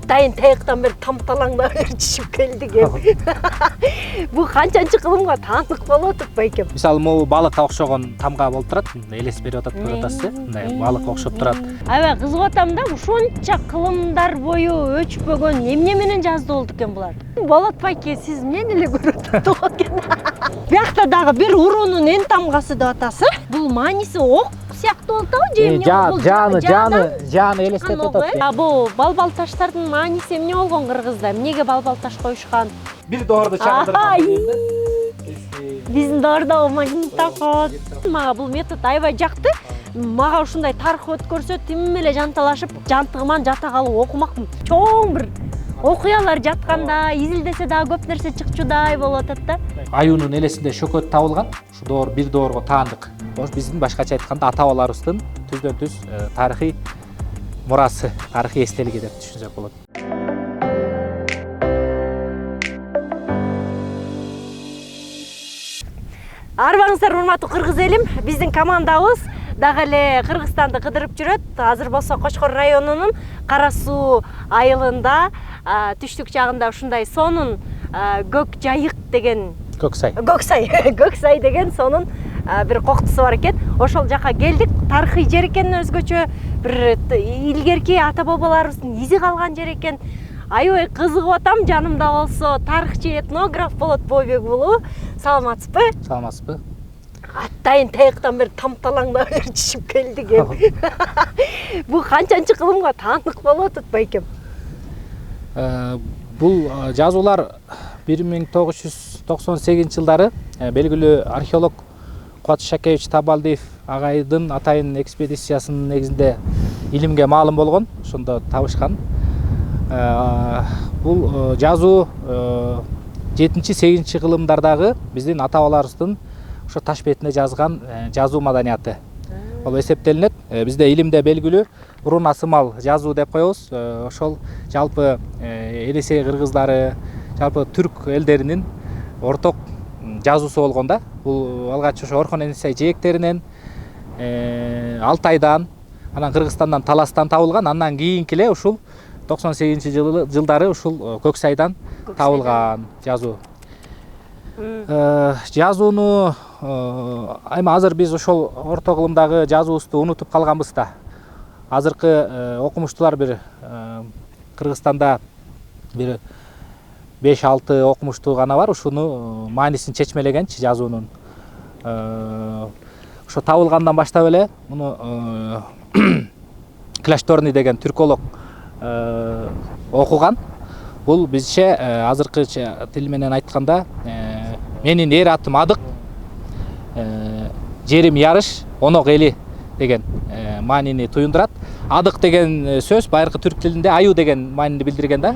атайын таяктан бери тамталаңдап чишип келдик эми. Бул канчанчы кылымга таандык болуп атат байкем. Мисалы могу балыкка окшогон тамга болуп турат, элес берип атат көрүп атасыз, мындай балыкка окшоп турат. Аябай кызыгып атам да, ушунча кылымдар бою өчпөгөн эмне менен жазды болду экен булар. Болот байке, сиз эмнени эле көрүп атат экен. Биякта дагы бир уруунун эн тамгасы деп атасы. Бул мааниси ок сыяктуу болуп атабы же эмне? Жаны элестетип атат. Бул балбал таштардын мааниси эмне болгон кыргызда? Эмнеге балбал таш коюшкан? Бир доорду чагындырган. Биздин доордогу магнитофон. Мага бул метод аябай жакты. Мага ушундай тарых өткөрсө тим эле жанталашып, жантыгыман жата калып окумакмын. Чоң бир окуялар жатканда, изилдесе дагы көп нерсе чыкчудай болуп атат да. Аюунун элесинде шөкөт табылган. Ушу доор бир доорго таандык. Биздин башкача айтканда ата-бабаларыбыздын түздөн-түз тарыхый мурасы, тарыхый эстелиги деп түшүнсөк болот. Арбаңыздар урматтуу кыргыз элим, биздин командабыз дагы эле Кыргызстанды кыдырып жүрөт. Азыр болсо Кочкор районунун Кара Суу айылында түштүк жагында ушундай сонун көк жайык деген Көксай деген сонун бир коктусу бар экен. Ошол жака келдик. Тарыхый жер экен, өзгөчө бир илгерки ата-бабаларыбыздын изи калган жер экен. Аябай кызыгып атам. Жанымда болсо тарыхчы этнограф Болот Бойбек уулу. Саламатсызбы? Саламатсызбы? Атайын таяктан бери тамталаңдап чишип келдик эми. Бул канчанчы кылымга таандык болуп атат байкем? Бул жазуулар 1998-жылдары белгилүү археолог Кубат Шакеевич Табалдиев агайдын атайын экспедициясынын негизинде илимге маалым болгон, ошондо табышкан. Бул жазуу 7-8 кылымдардагы биздин ата-бабаларыбыздын ошо таш бетине жазган жазуу маданияты болуп эсептелинет. Бизде илимде белгилүү урун асымал жазуу деп коебуз. Ошол жалпы Енисей кыргыздары, жалпы түрк элдеринин орток жазуусу болгон да. Бул алгач ошо Орхон Енисей жээктеринен, Алтайдан, анан Кыргызстандан, Таластан табылган. Андан кийинки эле ушул 98-жылдары ушул Көксайдан табылган жазуу. Жазууну эми азыр биз ошол орто кылымдагы жазуубузду унутуп калганбыз да. Азыркы окумуштуулар бир Кыргызстанда бир 5-6 окумуштуу гана бар. Ушуну маанисин чечмелегенчи жазуунун. Ошо табылгандан баштап эле муну Кляшторный деген түрколог окуган. Бул бизче азыркы тил менен айтканда менин эр атым Адык, жерим Ярыш, Онок эли деген маанини туюндурат. Адык деген сөз байыркы түрк тилинде аю деген маанини билдирген да.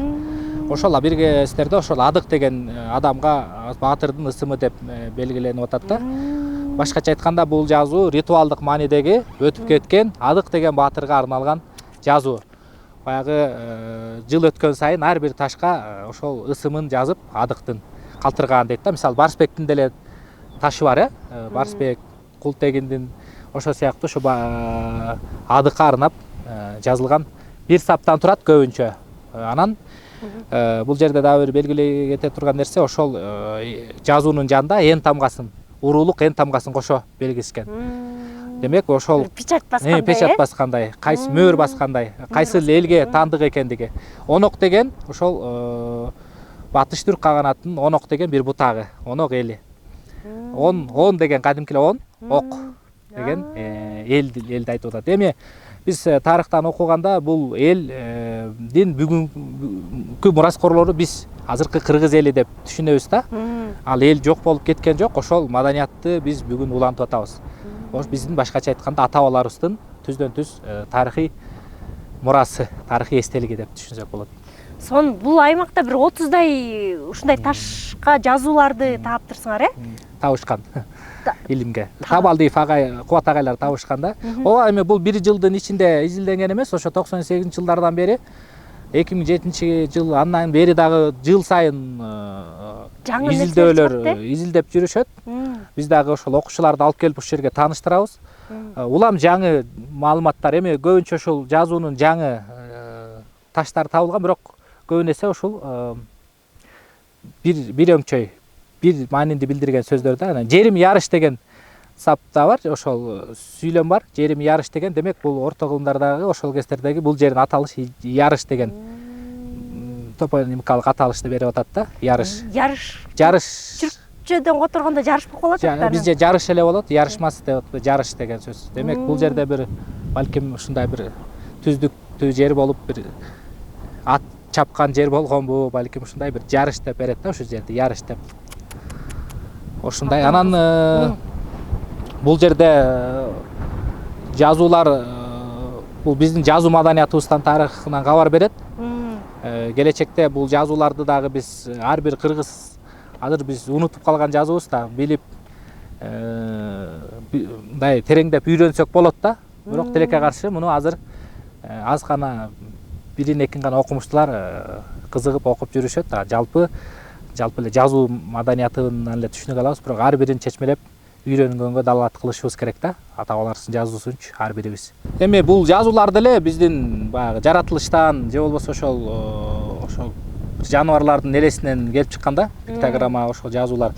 Ошол биргестерде ошол Адык деген адамга баатырдын ысымы деп белгиленип атат да. Башкача айтканда бул жазуу ритуалдык маанидеги өтүп кеткен Адык деген баатырга арналган жазуу. Баягы жыл өткөн сайын ар бир ташка ошол ысымын жазып Адыктын калтырган дейт да. Мисалы Барсбектин деле ташы бар, Барсбек, Култегиндин ошол сыяктуу ушу Адыкка арнап жазылган бир саптан турат көбүнчө. Анан бул жерде дагы бир белгилей кете турган нерсе, ошол жазуунун жанында эн тамгасын, уруулук эн тамгасын кошо белгискен. Демек ошол печать баскандай, печать баскандай, кайсы мөөр баскандай, кайсы элге таандык экендиги. Онок деген ошол батыш түрк каганатынын Онок деген бир бутагы, Онок эли. Он деген кадимки эле ок деген элди айтып атат. Эми биз тарыхтан окуганда бул элдин бүгүнкү мураскорлору биз азыркы кыргыз эли деп түшүнөбүз да. Ал эл жок болуп кеткен жок, ошол маданиятты биз бүгүн улантып атабыз. Биздин башкача айтканда ата-бабаларыбыздын түздөн-түз тарыхый мурасы, тарыхый эстелиги деп түшүнсөк болот. Сон бул аймакта бир 30дай ушундай ташка жазууларды таптырсыңар, Табышкан илимге. Табалдиев агай, Кубат агайлар табышкан да. Ооба, эми бул бир жылдын ичинде изилденген эмес, ошо 98-жылдардан бери 2007-жыл андан бери дагы жыл сайын изилдөөлөр изилдеп жүрүшөт. Биз дагы ошол окуучуларды алып келип ушул жерге тааныштырабыз. Улам жаңы маалыматтар, эми көбүнчө ушул жазуунун жаңы таштар табылган, бирок көбүн эсе ушул бир өңчөй бир маанинди билдирген сөздөрдө анан жерим ярыш деген сапта бар, ошол сүйлөм бар. Жерим ярыш деген демек бул орто кылымдардагы ошол кездердеги бул жердин аталышы ярыш деген топонимикалык аталышты берип атат да. Ярыш. Түркчөдөн которгондо жарыш болуп калат да. Бизде жарыш эле болот, ярышмас деп атпайбы, жарыш деген сөз. Демек бул жерде бир балким ушундай бир түздүктүү жер болуп, бир ат чапкан жер болгонбу, балким ушундай бир жарыш деп берет да, ошол жерди ярыш деп. Ошундай. Анан бул жерде жазуулар бул биздин жазуу маданиятыбыздан, тарыхынан кабар берет. Келечекте бул жазууларды дагы биз ар бир кыргыз азыр биз унутуп калган жазуубуз да билип мындай тереңдеп үйрөнсөк болот да. Бирок тилекке каршы муну азыр аз гана бирин экин гана окумуштуулар кызыгып окуп жүрүшөт. Жалпы эле жазуу маданиятынан эле түшүнүк алабыз, бирок ар бирин чечмелеп үйрөнгөнгө далат кылышыбыз керек да. Ата бабаларыбыздын жазуусунчу ар бирибиз. Эми бул жазууларды эле биздин баягы жаратылыштан же болбосо ошол жаныбарлардын элесинен келип чыкканда, пиктограмма ошол жазуулар.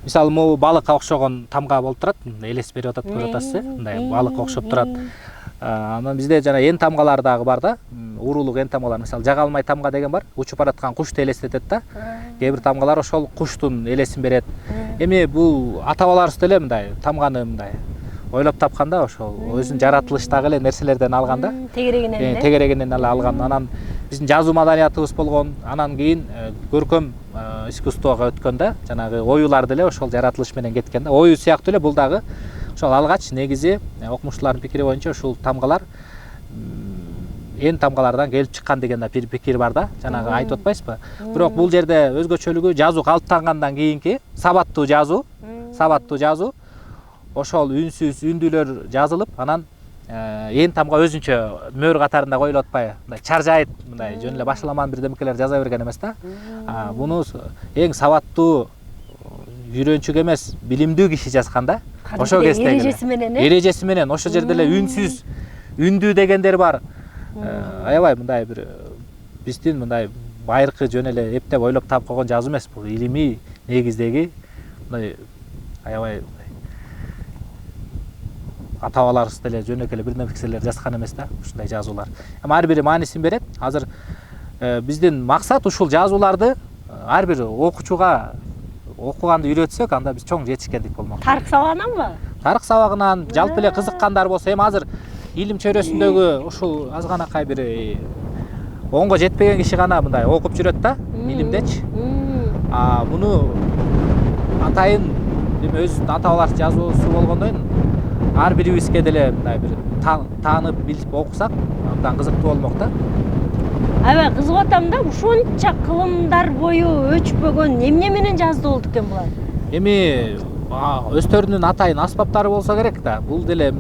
Мисалы, могу балыкка окшогон тамга болуп турат, элес берип атат көз атасы, мындай балыкка окшоп турат. Анан бизде жана эн тамгалар дагы бар да. Уруулук эн тамгалар, мисалы, жага алмай тамга деген бар. Учуп бараткан кушту элестетет да. Кээ бир тамгалар ошол куштун элесин берет. Эми бул ата бабаларыбыз деле мындай тамганы мындай ойлоп тапканда, ошол өзүнүн жаратылыштагы эле нерселерден алган да. Тегерегинен эле алган. Анан биздин жазуу маданиятыбыз болгон, анан кийин көркөм искусствого өткөн да, жанагы оюлар деле ошол жаратылыш менен кеткен да. Ою сыяктуу эле бул дагы ошол алгач негизи окумуштуулардын пикири боюнча ушул тамгалар эн тамгалардан келип чыккан деген да бир пикир бар да. Жанагы айтып атпайсызбы? Бирок бул жерде өзгөчөлүгү жазуу калыптангандан кийинки сабаттуу жазуу ошол үнсүз үндүлөр жазылып, анан эн тамга өзүнчө мөөр катарында коюлуп атпайбы? Мындай чаржайыт, мындай жөн эле башаламан бирдемекелер жаза берген эмес да. Муну эң сабаттуу үйрөнчүк эмес, билимдүү киши жазган да. Ошол кезде эрежеси менен ошол жерде эле үнсүз үндүү дегендер бар. Аябай мындай бир биздин мындай байыркы жөн эле эптеп ойлоп таап койгон жазуу эмес, бул илимий негиздеги мындай аябай ата бабаларыбыз деле жөнөкөй эле бир нерселер жазган эмес да, ушундай жазуулар. Эми ар бири маанисин берет. Азыр биздин максат ушул жазууларды ар бир окуучуга окуганды үйрөтсөк, анда биз чоң жетишкендик болмок. Тарых сабагынанбы? Тарых сабагынан жалпы эле кызыккандар болсо, эми азыр илим чөйрөсүндөгү ушул аз ганакай бир онго жетпеген киши гана мындай окуп жүрөт да, илимдечи. Муну атайын эми өзүнүн ата бабалар жазуусу болгондон ар бирибизге деле мындай бир таанып билип окусак, абдан кызыктуу болмок да. Аябай кызыгып атам да, ушунча кылымдар бою өчпөгөн эмне менен жазды болду экен булар? Эми өздөрүнүн атайын аспаптары болсо керек да. Бул деле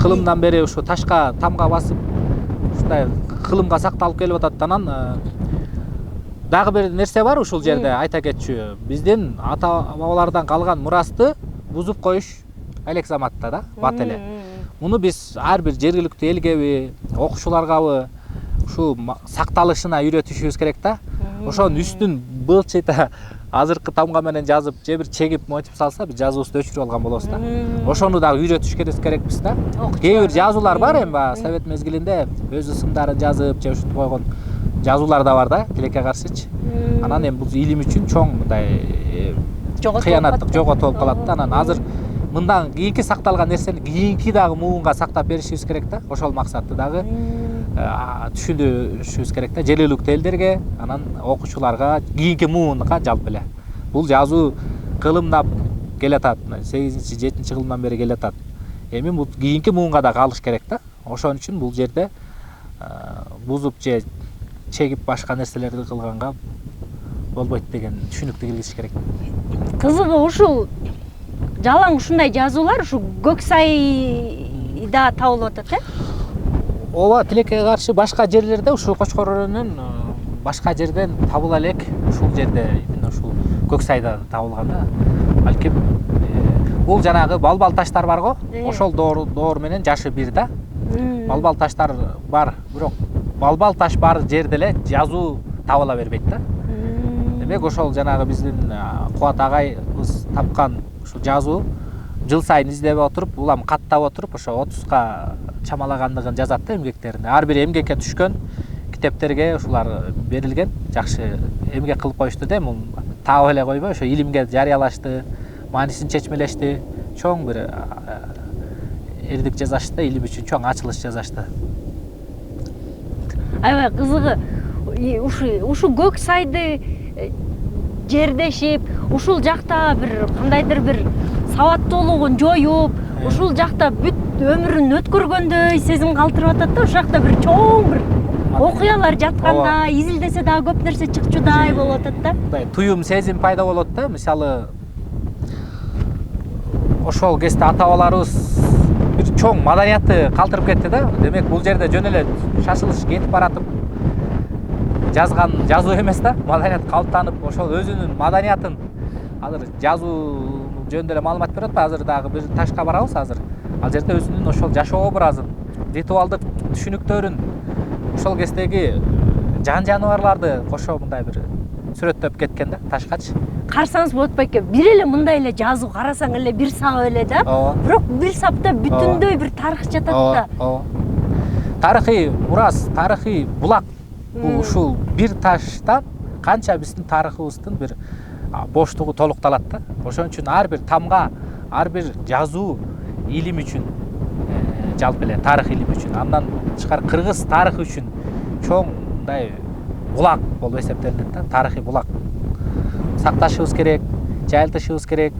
кылымдан бери ушу ташка тамга басып, ушундай кылымга сакталып келип атат. Анан дагы бир нерсе бар ушул жерде айта кетчү. Биздин ата бабалардан калган мурасты бузуп коюш элек заматта да, бат эле. Муну биз ар бир жергиликтүү элгеби, окуучуларгабы ушу сакталышына үйрөтүшүбүз керек да. Ошонун үстүн былчыйта азыркы тамга менен жазып, же бир чегип монтип салса, биз жазуубузду өчүрүп алган болобуз да. Ошону дагы үйрөтүш керекпиз да. Кээ бир жазуулар бар эми совет мезгилинде өз ысымдарын жазып, же ушинтип койгон жазуулар да бар да, тилекке каршычы. Анан эми бул илим үчүн чоң мындай кыянаттык жоготуп болуп калат да. Анан азыр мындан кийинки сакталган нерсени кийинки дагы муунга сактап беришибиз керек да. Ошол максатты дагы түшүндүрүшүбүз керек да, жергиликтүү элдерге, анан окуучуларга, кийинки муунга жалпы эле. Бул жазуу кылымдап келатат, 8-7 кылымдан бери келатат. Эми бул кийинки муунга да калыш керек да. Ошон үчүн бул жерде бузуп же чегип башка нерселерди кылганга болбойт деген түшүнүктү киргизиш керек. Кызыгы ушул жалаң ушундай жазуулар ушу көк сайда табылып атат, Ооба, тилекке каршы башка жерлерде ушу Кочкор өрөөнүн башка жерден табыла элек, ушул жерде именно ушул көк сайда табылган да. Балким бул жанагы балбал таштар барго, ошол доор менен жашы бир да. Балбал таштар бар, бирок балбал таш бар жерде эле жазуу табыла бербейт да. Демек ошол жанагы биздин Кубат агайыбыз тапкан ушу жазуу жыл сайын издеп отуруп, улам каттап отуруп, ошо 30га чамалагандыгын жазат да эмгектеринде. Ар бир эмгекке түшкөн китептерге ушулар берилген. Жакшы эмгек кылып коюшту да, мун таап эле койбой, ошо илимге жарыялашты, маанисин чечмелешти. Чоң бир эрдик жазашты, илим үчүн чоң ачылыш жазашты. Аябай кызыгы ушу көк сайды жердешип, ушул жакта бир кандайдыр бир сабаттуулугун жоюп, ушул жакта бүт өмүрүн өткөргөндөй сезим калтырып атат да. Ушул жакта бир чоң бир окуялар жаткандай, изилдесе дагы көп нерсе чыкчудай болуп атат да. Мындай туюм сезим пайда болот да. Мисалы ошол кезде ата бабаларыбыз бир чоң маданияты калтырып кетти да. Демек бул жерде жөн эле шашылыш кетип баратып жазган жазуу эмес да. Маданият калыптанып, ошол өзүнүн маданиятын азыр жазуу жөнүндө эле маалымат берип атпайбы? Азыр дагы бир ташка барабыз азыр. Ал жерде өзүнүн ошол жашоо образын, ритуалдык түшүнүктөрүн, ошол кездеги жан жаныбарларды кошо мындай бир сүрөттөп кеткен да ташкачы. Карасаңыз болот байке, бир эле мындай эле жазуу карасаң эле бир сап эле да. Бирок бир сапта бүтүндөй бир тарых жатат да. Тарыхый мурас, тарыхый булак. Бул ушул бир таштан канча биздин тарыхыбыздын бир боштугу толукталат да. Ошон үчүн ар бир тамга, ар бир жазуу илим үчүн, жалпы эле тарых илим үчүн, андан тышкары кыргыз тарыхы үчүн чоң мындай булак болуп эсептелинет да. Тарыхый булак. Сакташыбыз керек, жайылтышыбыз керек.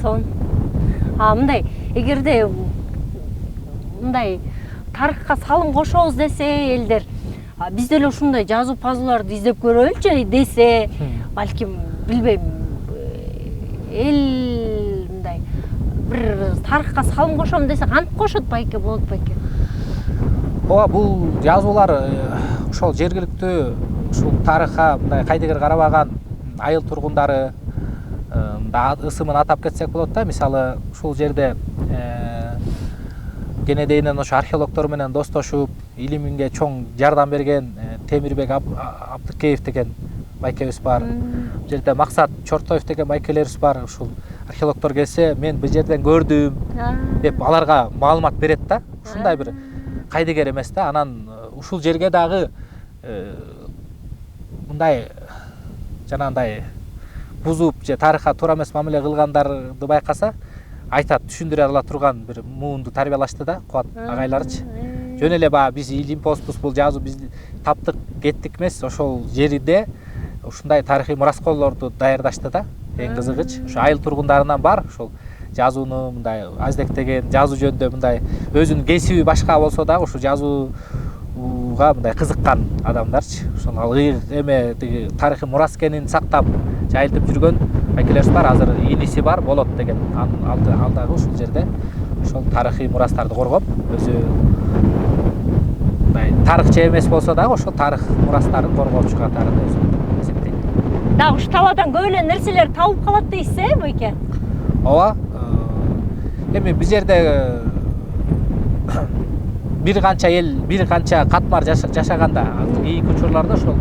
Сон. Мындай эгерде мындай тарыхка салым кошобуз десе элдер, биз деле ушундай жазуу пазууларды издеп көрөлүчү десе, балким билбейм, эл мындай бир тарыхка салым кошом десе кантип кошот байке, болот байке? Ооба, бул жазуулар ошол жергиликтүү ушул тарыхка мындай кайдыгер карабаган айыл тургундары ысымын атап кетсек болот да. Мисалы ушул жерде кенедейинен ошо археологдор менен достошуп, илиминге чоң жардам берген Темирбек Абдыкеев деген байкебиз бар. Бул жерде Максат Чортоев деген байкелерибиз бар. Ушул археологдор келсе, мен бул жерден көрдүм деп аларга маалымат берет да. Ушундай бир кайдыгер эмес да. Анан ушул жерге дагы мындай жанагындай бузуп же тарыхка туура эмес мамиле кылгандарды байкаса, айтат, түшүндүрө ала турган бир муунду тарбиялашты да Кубат агайларычы. Жөн эле баягы биз илимпозбуз, бул жазуу биз таптык кеттик эмес, ошол жерде ушундай тарыхый мурасколорду даярдашты да. Эң кызыгычы ошо айыл тургундарынан бар ошол жазууну мындай аздектеген, жазуу жөнүндө мындай өзүнүн кесиби башка болсо дагы ушу жазууга мындай кызыккан адамдарчы. Ошол эме тиги тарыхый мурас экенин сактап жайылтып жүргөн байкелерибиз бар. Азыр иниси бар, Болот деген. Ал дагы ушул жерде ошол тарыхый мурастарды коргоп, өзү мындай тарыхчы эмес болсо дагы ошол тарых мурастарын коргоочу катарында өзүн эсептейт. Дагы ушу талаадан көп эле нерселер табылып калат дейсиз, байке? Ооба. Эми бул жерде бир канча эл, бир канча катмар жашаганда, кийинки учурларда ошол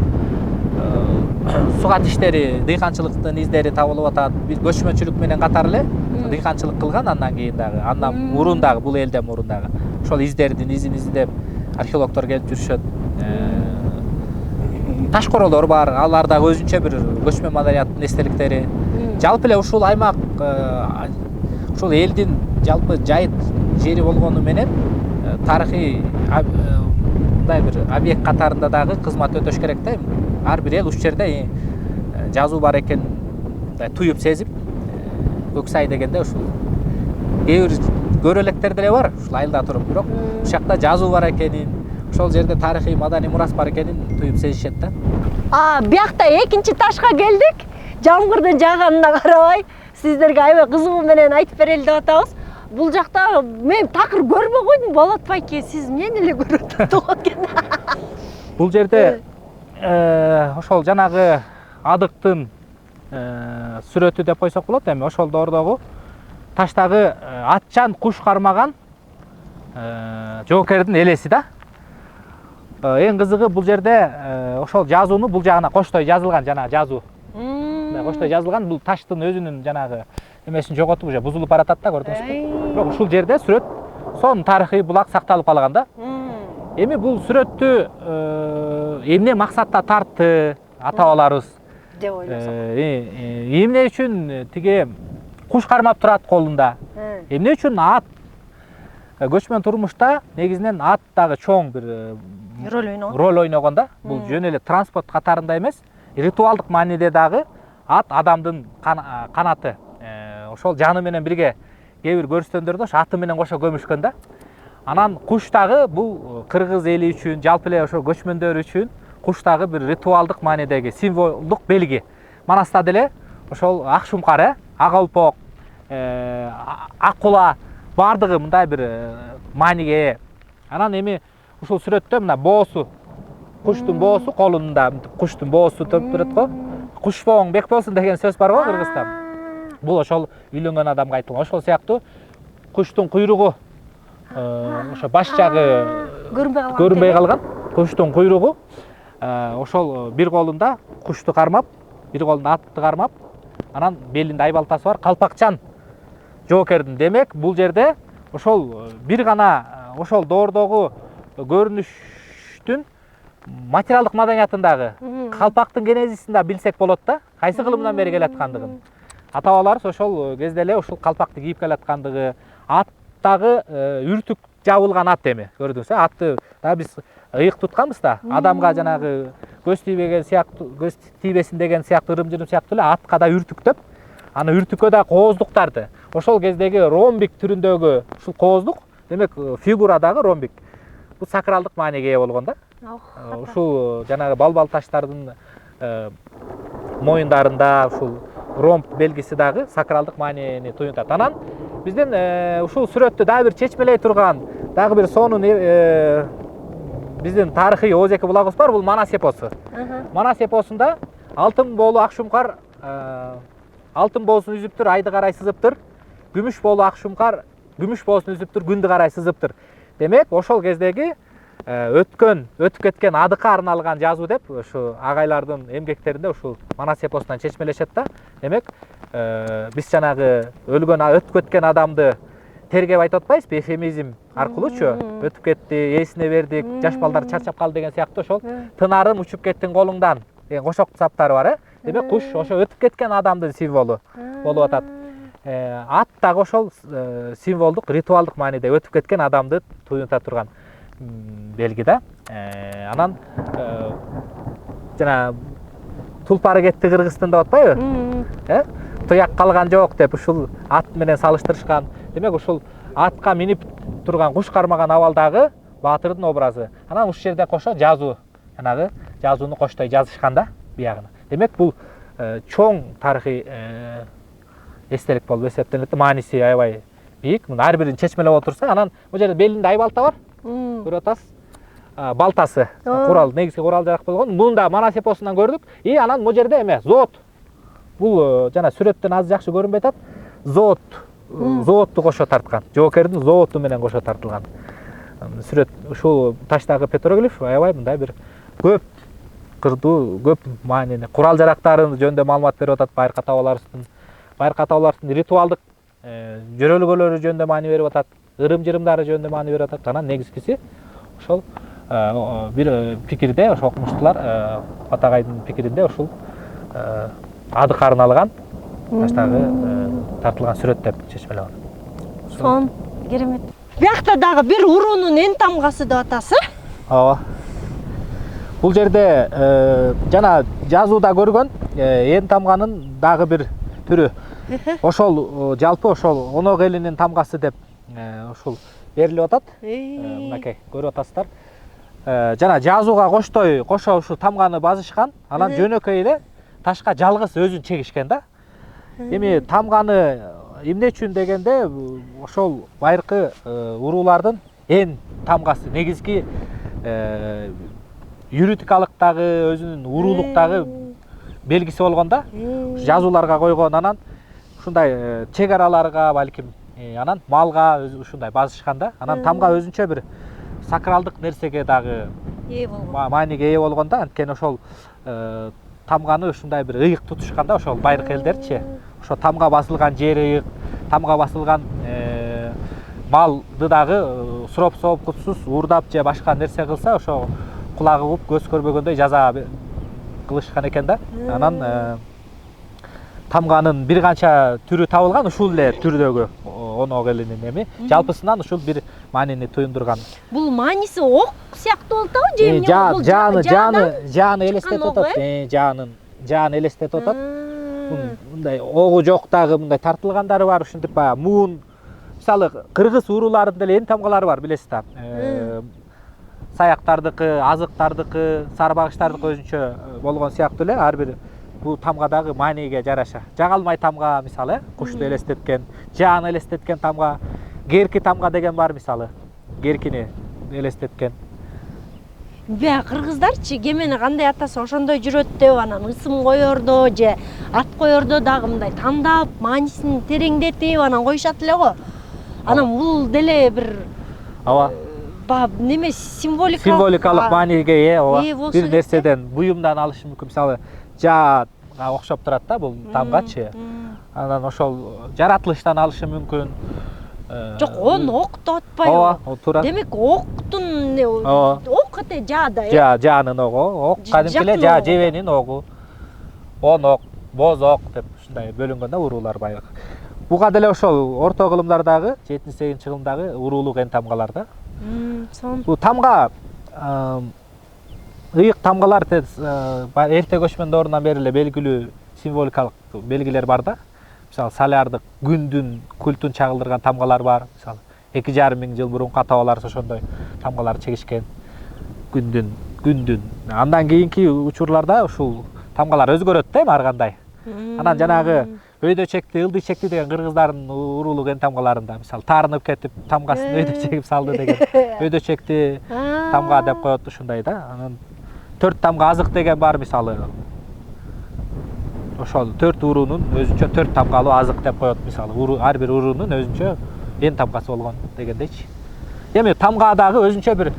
сугат иштери, дыйканчылыктын издери табылып атат. Бир көчмөнчүлүк менен катар эле дыйканчылык кылган андан кийин дагы, андан мурун дагы, бул элден мурун дагы. Ошол издердин изин издеп археологдор келип жүрүшөт. Таш королор бар, алар дагы өзүнчө бир көчмөн маданияттын эстеликтери. Жалпы эле ушул аймак, ушул элдин жалпы жайыт жери болгону менен тарыхый мындай бир объект катарында дагы кызмат өтөш керек да. Ар бир эл ушул жерде жазуу бар экен мындай туюп сезип, Көксай дегенде ушул кээ бир көрө элекер деле бар ушул айылда туруп, бирок ушул жакта жазуу бар экенин, ошол жерде тарыхый маданий мурас бар экенин туюп сезишет да. Биякта экинчи ташка келдик. Жамгырдын жааганына карабай, сиздерге аябай кызыгуу менен айтып берели деп атабыз. Бул жакта мен такыр көрбөй койдум, Болот байке, сиз эмнени эле көрүп атат экен? Бул жерде ошол жанагы адыктын сүрөтү деп койсок болот. Эми ошол доордогу таштагы атчан куш кармаган жоокердин элеси да. Эң кызыгы бул жерде ошол жазууну бул жагына коштой жазылган, жанагы жазуу. Коштой жазылган, бул таштын өзүнүн жанагы эмесин жоготуп уже бузулуп баратат да, көрдүңүзбү? Бирок ушул жерде сүрөт сонун тарыхый булак сакталып калган да. Эми бул сүрөттү эмне максатта тартты ата бабаларыбыз деп ойлосок. Эмне үчүн тиги куш кармап турат колунда? Эмне үчүн ат көчмөн турмушта негизинен ат дагы чоң бир роль ойногон да. Бул жөн эле транспорт катарында эмес, ритуалдык мааниде дагы ат адамдын канаты. Ошол жаны менен бирге кээ бир көрүстөндөрдө ошо аты менен кошо көмүшкөн да. Анан куш дагы бул кыргыз эли үчүн, жалпы эле ошо көчмөндөр үчүн куш дагы бир ритуалдык маанидеги символдук белги. Манаста деле ошол ак шумкар, ак олпок, ак кула бардыгы мындай бир мааниге ээ. Анан эми ушул сүрөттө мына боосу, куштун боосу колунда, куштун боосу деп турат го. Куш боң бек болсун деген сөз бар го Кыргызста. Бул ошол үйлөнгөн адамга айтылган. Ошол сыяктуу куштун куйругу ошо баш жагы көрүнбөй калган. Куштун куйругу ошол бир колунда кушту кармап, бир колунда атты кармап, анан белинде айбалтасы бар калпакчан жоокердин. Демек, бул жерде ошол бир гана ошол доордогу көрүнүштүн материалдык маданиятындагы калпактын генезисин да билсек болот да, кайсы кылымдан бери келаткандыгын. Ата бабаларыбыз ошол кезде эле ушул калпакты кийип келаткандыгы, аттагы үртүк жабылган ат эми, көрдүңүз, атты да биз ыйык тутканбыз да, адамга жанагы көз тийбеген сыяктуу, көз тийбесин деген сыяктуу ырым-жырым сыяктуу эле атка да үртүктөп, аны үртүккө да кооздуктарды. Ошол кездеги ромбик түрүндөгү ушул кооздук, демек фигурадагы ромбик. Бул сакралдык мааниге ээ болгон да. Ушул жанагы балбал таштардын моюндарында ушул ромб белгиси дагы сакралдык маанини туюнтат. Анан биздин ушул сүрөттү дагы бир чечмелей турган, дагы бир сонун биздин тарыхый Ооз-эки булагыбыз бар, бул Манас эпосу. Манас эпосунда алтын боолу ак шумкар алтын боосун үзүптүр, айды карай сызыптыр. Күмүш боолу ак шумкар күмүш боосун үзүптүр, күндү карай сызыптыр. Демек, ошол кездеги өтүп кеткен адыкка арналган жазуу деп ушу агайлардын эмгектеринде ушул Манас эпосунан чечмелешет да. Демек, биз жанагы өлгөн, өтүп кеткен адамды тергеп айтып атпайбызбы, эфемизм аркылуучу өтүп кетти, эсине бердик, жаш балдар чарчап калды деген сыяктуу ошол тынарым учуп кеттиң колуңдан деген кошок саптары бар. Демек, куш ошо өтүп кеткен адамдын символу болуп атат. Ат дагы ошол символдук, ритуалдык мааниде өтүп кеткен адамды туюнта турган белги да. Анан жана тулпары кетти Кыргызстан деп атпайбы? Туяк калган жок деп ушул ат менен салыштырышкан. Демек, ушул атка минип турган куш кармаган абалдагы баатырдын образы. Анан ушул жерде кошо жазуу, жанагы жазууну коштой жазышкан да биягына. Демек, бул чоң тарыхый эстелик болуп эсептелет. Мааниси аябай бийик. Муну ар бирин чечмелеп отурса, анан бул жерде белинде айбалта бар. Көрүп атасыз? Балтасы, курал, негизги курал жарак болгон. Муну да Манас эпосунан көрдүк. Анан бул жерде эме зоот. Бул жана сүрөттөн аз жакшы көрүнбөй атат. Зоот, зоотту кошо тарткан. Жоокердин зооту менен кошо тартылган. Сүрөт ушул таштагы петроглиф аябай мындай бир көп кырдуу, көп маанини, курал жарактарын жөнүндө маалымат берип атат байыркы ата бабаларыбыздын. Байыркы ата бабаларыбыздын ритуалдык жөрөлгөлөрү жөнүндө маани берип атат, ырым-жырымдары жөнүндө маани берип атат. Анан негизгиси ошол бир пикирде, ошо окумуштуулар Атагайдын пикиринде ушул адыкка арналган таштагы тартылган сүрөт деп чечмелеп атат. Сон, керемет. Биякта дагы бир уруунун эн тамгасы деп атасы? Ооба. Бул жерде жана жазууда көргөн эн тамганын дагы бир түрү. Ошол жалпы ошол Онок элинин тамгасы деп ушул берилип атат. Мынакей көрүп атасыздар. Жана жазууга коштой кошо ушул тамганы базышкан, анан жөнөкөй эле ташка жалгыз өзүн чегишкен да. Эми тамганы эмне үчүн дегенде ошол байыркы уруулардын эн тамгасы, негизги юридикалыктагы өзүнүн уруулуктагы белгиси болгон да. Жазууларга койгон, анан ушундай чек араларга балким анан малга ушундай базышкан да. Анан тамга өзүнчө бир сакралдык нерсеге дагы ээ болгон. мааниге ээ болгондо, анткени ошол тамганы ушундай бир ыйык тутушканда ошол байыркы элдерчи, ошо тамга басылган жери ыйык, тамга басылган малды дагы суроп соопкутсуз уурдап же башка нерсе кылса ошо кулагы угуп көз көрбөгөндөй жаза кылышкан экен да. Анан тамганын бир канча түрү табылган, ушул эле түрдөгү онок элинин эми. Жалпысынан ушул бир маанини туюндурган. Бул мааниси ок сыяктуу болуп атабы же эмне? Бул жааны элестетип атат. Жааны элестетип атат. Мындай огу жок дагы мындай тартылгандары бар, ушинтип баягы муун. Мисалы кыргыз урууларында эле эң тамгалары бар, билесиз да. Саяктардыкы, азыктардыкы, сарбагычтардыкы өзүнчө болгон сыяктуу эле ар бир бул тамгадагы мааниге жараша. Жагалмай тамга мисалы, кушту элестеткен, жааны элестеткен тамга, герки тамга деген бар мисалы. Геркини элестеткен. Бия кыргыздарчы кемени кандай атаса ошондой жүрөт деп анан ысым коердо же ат коердо дагы мындай тандап, маанисин тереңдетип анан коюшат эле го. Анан бул деле бир ооба. Неме символикалык мааниге ээ, бир нерседен, буюмдан алышы мүмкүн. Мисалы, жаага окшоп турат да бул тамгачы. Анан ошол жаратылыштан алышы мүмкүн. Жок, оны ок деп атпайбы? Ооба, туура. Демек октун ок эте жаада, жаанын огу, ок кадимки эле жаа жебенин огу. Онок, бозок деп ушундай бөлүнгөн да уруулар байыркы. Буга деле ошол орто кылымдардагы 7-8 кылымдагы уруулук эн тамгалар да. Бул тамга ыйык тамгалар эрте көчмөн доорунан бери эле белгилүү символикалык белгилер бар да. Мисалы солярдык күндүн культун чагылдырган тамгалар бар. Мисалы 2,5 миң жыл мурунку ата-бабалар ошондой тамгалар чегишкен. Күндүн. Андан кийинки учурларда ушул тамгалар өзгөрөт да, ар кандай. Анан жанагы өйдө чекти, ылдый чекти деген кыргыздардын уруулук эн тамгаларында, мисалы таарынып кетип тамгасын өйдө чегип салды деген өйдө чекти тамга деп коет ушундай да. Анан 4 тамга азык деген бар мисалы. Ошол 4 уруунун өзүнчө 4 тамгалуу азык деп коет мисалы. Ар бир уруунун өзүнчө эн тамгасы болгон дегендейчи. Эми тамгадагы өзүнчө бир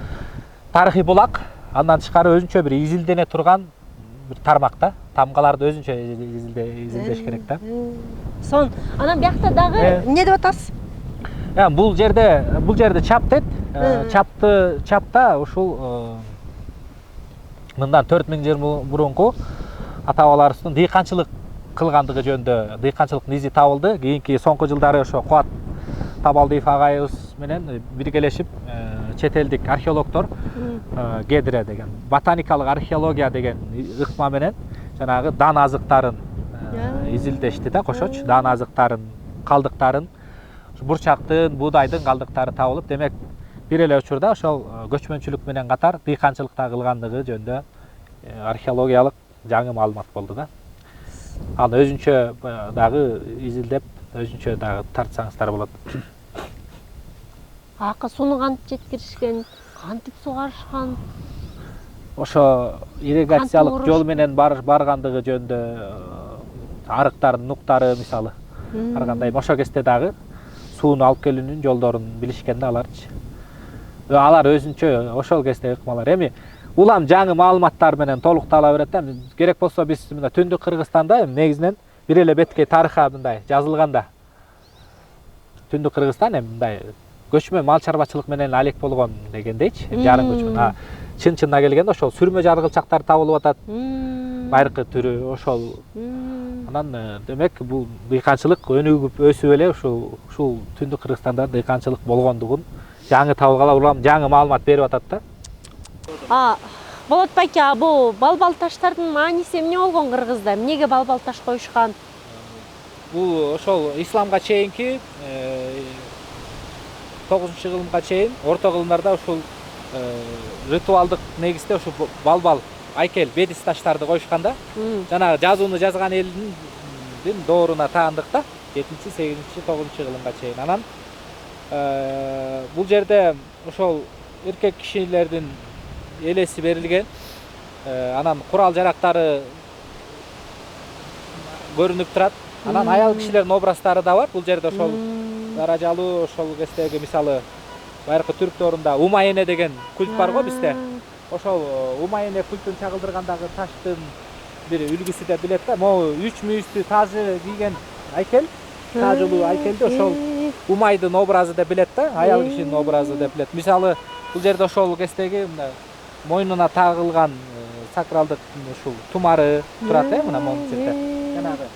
тарыхый булак, андан тышкары өзүнчө бир изилдене турган бир тармак да. Тамгаларды өзүнчө изилдеш керек да. Анан биякта дагы эмне деп атасыз? Бул жерде чап дейт. Чапта ушул мындан 4000 жыл мурунку ата-бабаларыбыздын дыйканчылык кылгандыгы жөнүндө дыйканчылыктын изи табылды. Кийинки соңку жылдары ошо Кубат Табалдиев агайыбыз менен биргелешип чет элдик археологдор Гедре деген ботаникалык археология деген ыкма менен жанагы дан азыктарын изилдешти да, кошочу. Дан азыктарын, калдыктарын, бурчактын, буудайдын калдыктары табылып, демек бир эле учурда ошол көчмөнчүлүк менен катар дыйканчылык да кылгандыгы жөнүндө археологиялык жаңы маалымат болду да. Аны өзүнчө дагы изилдеп, өзүнчө дагы тартсаңыздар болот. Акы сууну кантип жеткиришкен, кантип сугарышкан? Ошо ирригациялык жол менен баргандыгы жөнүндө арыктардын нуктары мисалы ар кандай ошо кезде дагы сууну алып келүүнүн жолдорун билишкен да аларчы. Алар өзүнчө ошол кезде ыкмалар. Эми улам жаңы маалыматтар менен толуктала берет да. Керек болсо биз мына Түндүк Кыргызстанда негизинен бир эле беткей тарыха мындай жазылганда. Түндүк Кыргызстан эми мындай көчмө мал чарбачылык менен алек болгон дегендейчи. Жарым көчмө. Чын-чынына келгенде ошол сүрмө жаргылчактар табылып атат. Байыркы түрү ошол. Анан демек бул дыйканчылык өнүгүп өсүп эле ушул Түндүк Кыргызстанда дыйканчылык болгондугун жаңы табылгала улам жаңы маалымат берип атат да. Болот байке, бул балбал таштардын мааниси эмне болгон кыргызда? Эмнеге балбал таш коюшкан? Бул ошол исламга чейинки 9-кылымга чейин орто кылымдарда ушул ритуалдык негизде ушул балбал айкел бедис таштарды коюшкан да. Жанагы жазууну жазган элдин дооруна таандык да. 7-8-9-кылымга чейин. Анан бул жерде ошол эркек кишилердин элеси берилген. Анан курал жарактары көрүнүп турат. Анан аял кишилердин образдары да бар. Бул жерде ошол даражалуу ошол кездеги мисалы байыркы түрк доорунда Умайене деген культ бар го бизде. ошол Умайне культун чагылдыргандагы таштын бир үлгүсү деп билет да. Могу 3 мүйүстүү тажы кийген айкел, тажылуу айкелди ошол Умайдын образы деп билет да, аял кишинин образы деп билет. Мисалы, бул жерде ошол кездеги мына мойнуна тагылган сакралдык ушул тумары турат мына могу жерде. Жанагы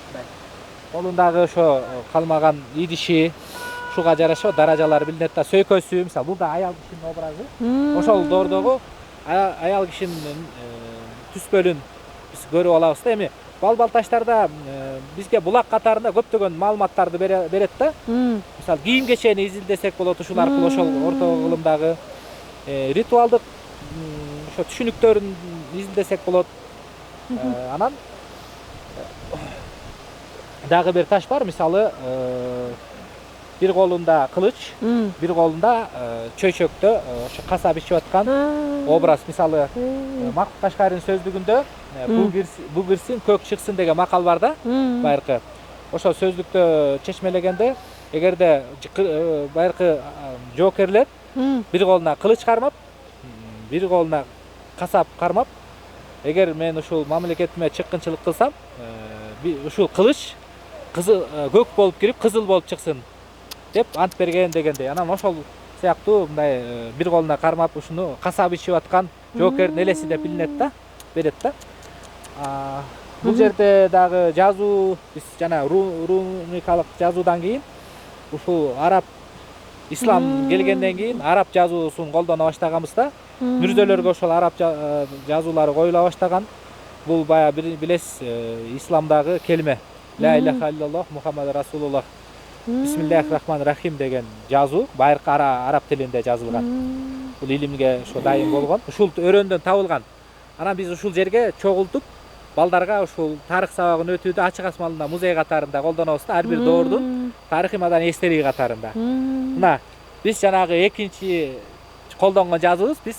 колундагы ошо калмаган идиши, ушуга жараша даражалар билинет да. Сөйкөсү, мисалы, бул да аял кишинин образы. Ошол доордогу аял кишинин түспөлүн биз көрүп алабыз да. Эми балбал таштарда бизге булак катарында көптөгөн маалыматтарды берет да. Мисалы, кийим кечени изилдесек болот, ушул аркылуу ошол орто кылымдагы ритуалдык ошо түшүнүктөрүн изилдесек болот. Анан дагы бир таш бар, мисалы, бир колунда кылыч, бир колунда чөйчөктө ошо каса бичип аткан образ. Мисалы, Макбут Кашкаринин сөздүгүндө бу кирсин көк чыксын деген макал бар да, байыркы. Ошол сөздүктө чечмелегенде, эгерде байыркы жоокерлер бир колуна кылыч кармап, бир колуна касап кармап, эгер мен ушул мамлекетиме чыккынчылык кылсам, ушул кылыч көк болуп кирип, кызыл болуп чыксын деп ант берген дегендей. Анан ошол сыяктуу мындай бир колуна кармап ушуну касап ичип аткан жоокердин элеси деп билинет да, берет да. Бул жерде дагы жазуу, биз жана руникалык жазуудан кийин ушул араб ислам келгенден кийин араб жазуусун колдоно баштаганбыз да. Мүрзөлөргө ошол араб жазуулары коюла баштаган. Бул баягы билесиз, исламдагы келме. Ла илаха иллаллах Мухаммад Расулуллах. Бисмиллахир рахманир рахим деген жазуу байыркы араб тилинде жазылган. Бул илимге ошо дайым болгон. Ушул өрөөндөн табылган. Анан биз ушул жерге чогултуп, балдарга ушул тарых сабагын өтүүдө ачык асмалында музей катарында колдонобуз да, ар бир доордун тарыхый маданий эстелиги катарында. Мына биз жанагы экинчи колдонгон жазуубуз биз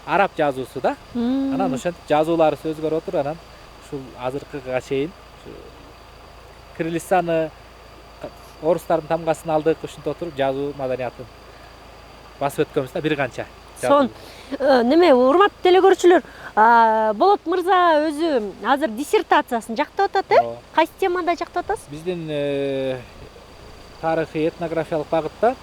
араб жазуусу да. Анан ошентип жазууларыбыз өзгөрүп отуруп, анан ушул азыркыга чейин кириллицаны орустардын тамгасын алдык, ушинтип отуруп жазуу маданиятын басып өткөнбүз да бир канча. Сон неме, урматтуу телекөрүүчүлөр, Болот мырза өзү азыр диссертациясын жактап атат, кайсы темада жактап атасыз? Биздин тарыхый этнографиялык багытта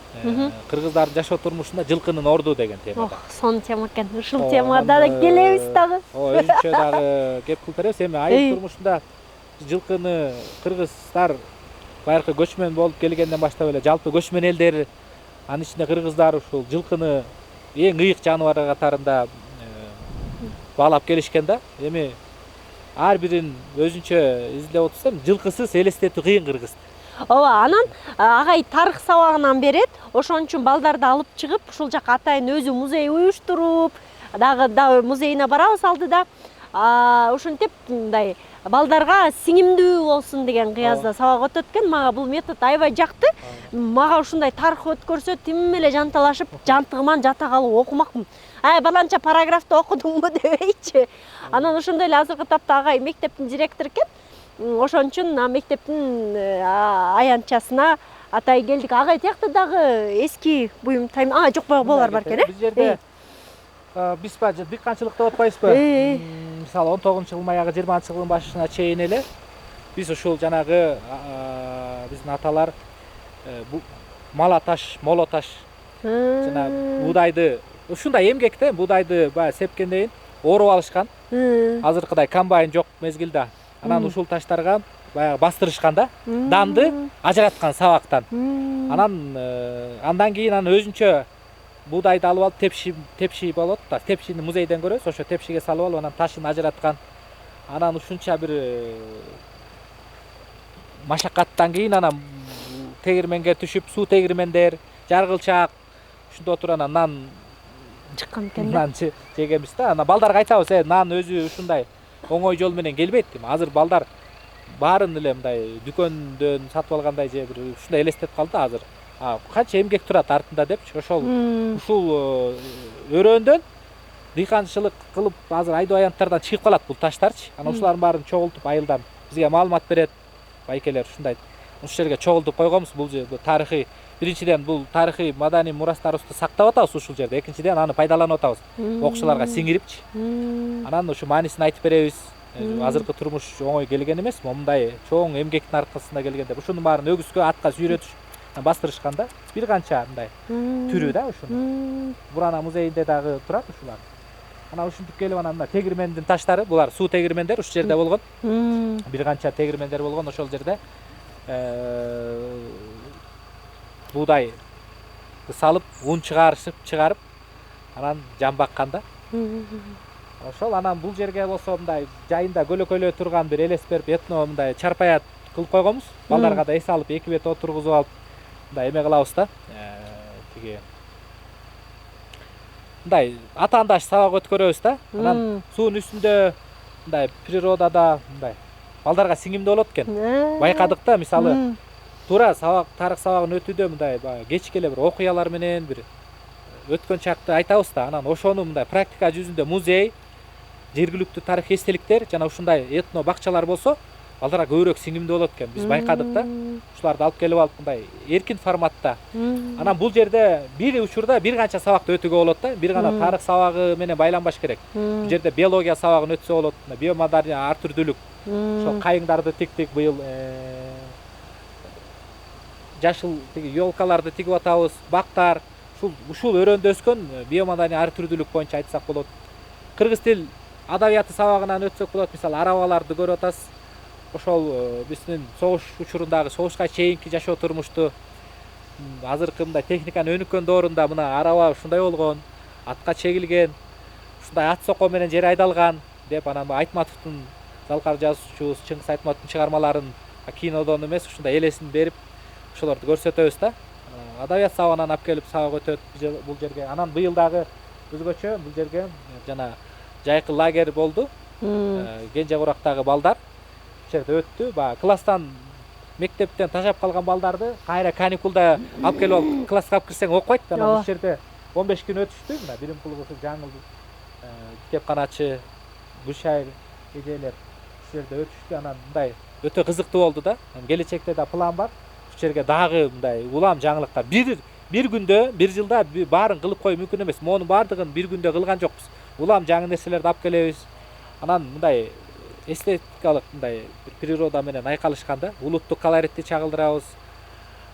кыргыздардын жашоо турмушунда жылкынын орду деген темада. Сон тема экен. Ушул темада да келебиз дагы. Өзүнчө дагы кеп кылып беребиз. Эми айыл турмушунда жылкыны кыргыздар байыркы көчмөн болуп келгенден баштап эле жалпы көчмөн элдер, анын ичинде кыргыздар ушул жылкыны эң ыйык жаныбар катарында баалап келишкен да. Эми ар бирин өзүнчө изилдеп отурсам, жылкысыз элестетүү кыйын кыргызды. Ооба, анан агай тарых сабагынан берет. Ошон үчүн балдарды алып чыгып, ушул жака атайын өзү музей уюштуруп, дагы музейине барабыз алдыда. Ушинтип мындай балдарга сиңимдүү болсун деген кыязда сабак өтөт экен. Мага бул метод аябай жакты. Мага ушундай тарых өткөрсө тим эле жанталашып, жантыгыман жата калып окумакмын. Баланча параграфты окудуңбу дебейчи. Анан ошондой эле азыркы тапта агай мектептин директору экен. Ошон үчүн мектептин аянтчасына атай келдик. Агай тиякта дагы эски буюм тайм. Жок, болар бар экен, Биз жерде биз дыйканчылык деп атпайбызбы? Мисалы 19-жылдын аягы 20-жылдын башына чейин эле биз ушул жанагы биздин аталар малаташ, молоташ жана буудайды ушундай эмгекте буудайды баягы сепкенден кийин ооруп алышкан. Азыркыдай комбайн жок мезгилде. Анан ушул таштарга баягы бастырышкан да, данды ажыраткан сабактан. Андан кийин өзүнчө буудайды алып алып тепши болот да. Тепшини музейден көрөбүз, ошо тепшиге салып алып анан ташын ажыраткан. Анан ушунча бир машакаттан кийин анан тегирменге түшүп, суу тегирмендер, жаргылчак ушунда отуруп анан нан чыккан экен. Нан жегенбиз да. Анан балдарга айтабыз, нан өзү ушундай оңой жол менен келбейт. Азыр балдар баарын эле мындай дүкөндөн сатып алгандай же бир ушундай элестетип калды да азыр. Канча эмгек турат артында депчи. Ушул өрөөндөн дыйканчылык кылып азыр айдоо аянттардан чыгып калат бул таштарчы. Анан ушулардын баарын чогултуп айылдан бизге маалымат берет байкелер ушундай. ушул жерге чогултуп койгонбуз. Бул тарыхый, биринчиден бул тарыхый маданий мурастарыбызды сактап атабыз ушул жерде. Экинчиден аны пайдаланып атабыз. Окуучуларга сиңирипчи. Анан ушу маанисин айтып беребиз. Азыркы турмуш оңой келген эмес. Мындай чоң эмгектин аркасында келген деп ушунун баарын өгүзгө атка сүйрөтүш бастырышканда бир канча мындай түрү да ушунун. Бурана музейинде дагы турат ушулар. Ana ушинтип келип анан мына тегирмендин таштары, булар суу тегирмендер ушул жерде болгон. Бир канча тегирмендер болгон ошол жерде. Буудай салып, ун чыгарып, анан жамбакканда. Ошол анан бул жерге болсо мындай жайында көлөкөлө турган бир элес берип, этно мындай чарпаят кылып койгонбуз. Балдарга да эс алып, эки бет отургузуп алып, мындай эме кылабыз да. Тиги мындай атаандаш сабак өткөрөбүз да. Анан суунун үстүндө мындай природада мындай балдарга сиңимдүү болот экен. Байкадык да, мисалы, туура сабак, тарых сабагын өтүүдө мындай кечке эле бир окуялар менен бир өткөн чакты айтабыз да. Анан ошону мындай практика жүзүндө музей, жергиликтүү тарых эстеликтер жана ушундай этно бакчалар болсо, балдарга көбүрөөк сиңимдүү болот экен. Биз байкадык да. Ушуларды алып келип алып мындай эркин форматта. Анан бул жерде бир учурда бир канча сабакты өтүүгө болот да. Бир гана тарых сабагы менен байланбаш керек. Бул жерде биология сабагын өтсө болот. Биомаданий ар түрдүүлүк. Ошол кайыңдарды тиктик быйыл жашыл тиги ёлкаларды тигип атабыз, бактар. Ушул өрөөндө өскөн биомаданий ар түрдүүлүк боюнча айтсак болот. Кыргыз тил адабияты сабагынан өтсөк болот. Мисалы, арабаларды көрүп атасыз. Ошол биздин согуш учурундагы, согушка чейинки жашоо турмушту, азыркы мындай техниканын өнүккөн доорунда мына араба ушундай болгон, атка чегилген, ушундай ат соко менен жер айдалган деп анан Айтматовдун залкар жазуучубуз Чыңгыз Айтматовдун чыгармаларын кинодон эмес ушундай элесин берип ошолорду көрсөтөбүз да. Адабият сабагынан алып келип сабак өтөт бул жерге. Анан быйыл дагы өзгөчө бул жерге жана жайкы лагерь болду. Кенже Курактагы балдар жерде өттү. Класстан, мектептен ташап калган балдарды кайра каникулда алып келип алып класска алып кирсең окуйт. Анан бул жерде 15 күн өтүштү. Мына Биримкулов жаңыл китепканачы Гүлшайыр эжелер ушул жерде өтүштү. Анан мындай өтө кызыктуу болду да. Келечекте да план бар. Ушул жерге дагы мындай улам жаңылыктар бир күндө, бир жылда баарын кылып коюу мүмкүн эмес. Монун баардыгын бир күндө кылган жокпуз. Улам жаңы нерселерди алып келебиз. Анан мындай эстетикалык мындай природа менен айкалышканда улуттук колоритти чагылдырабыз.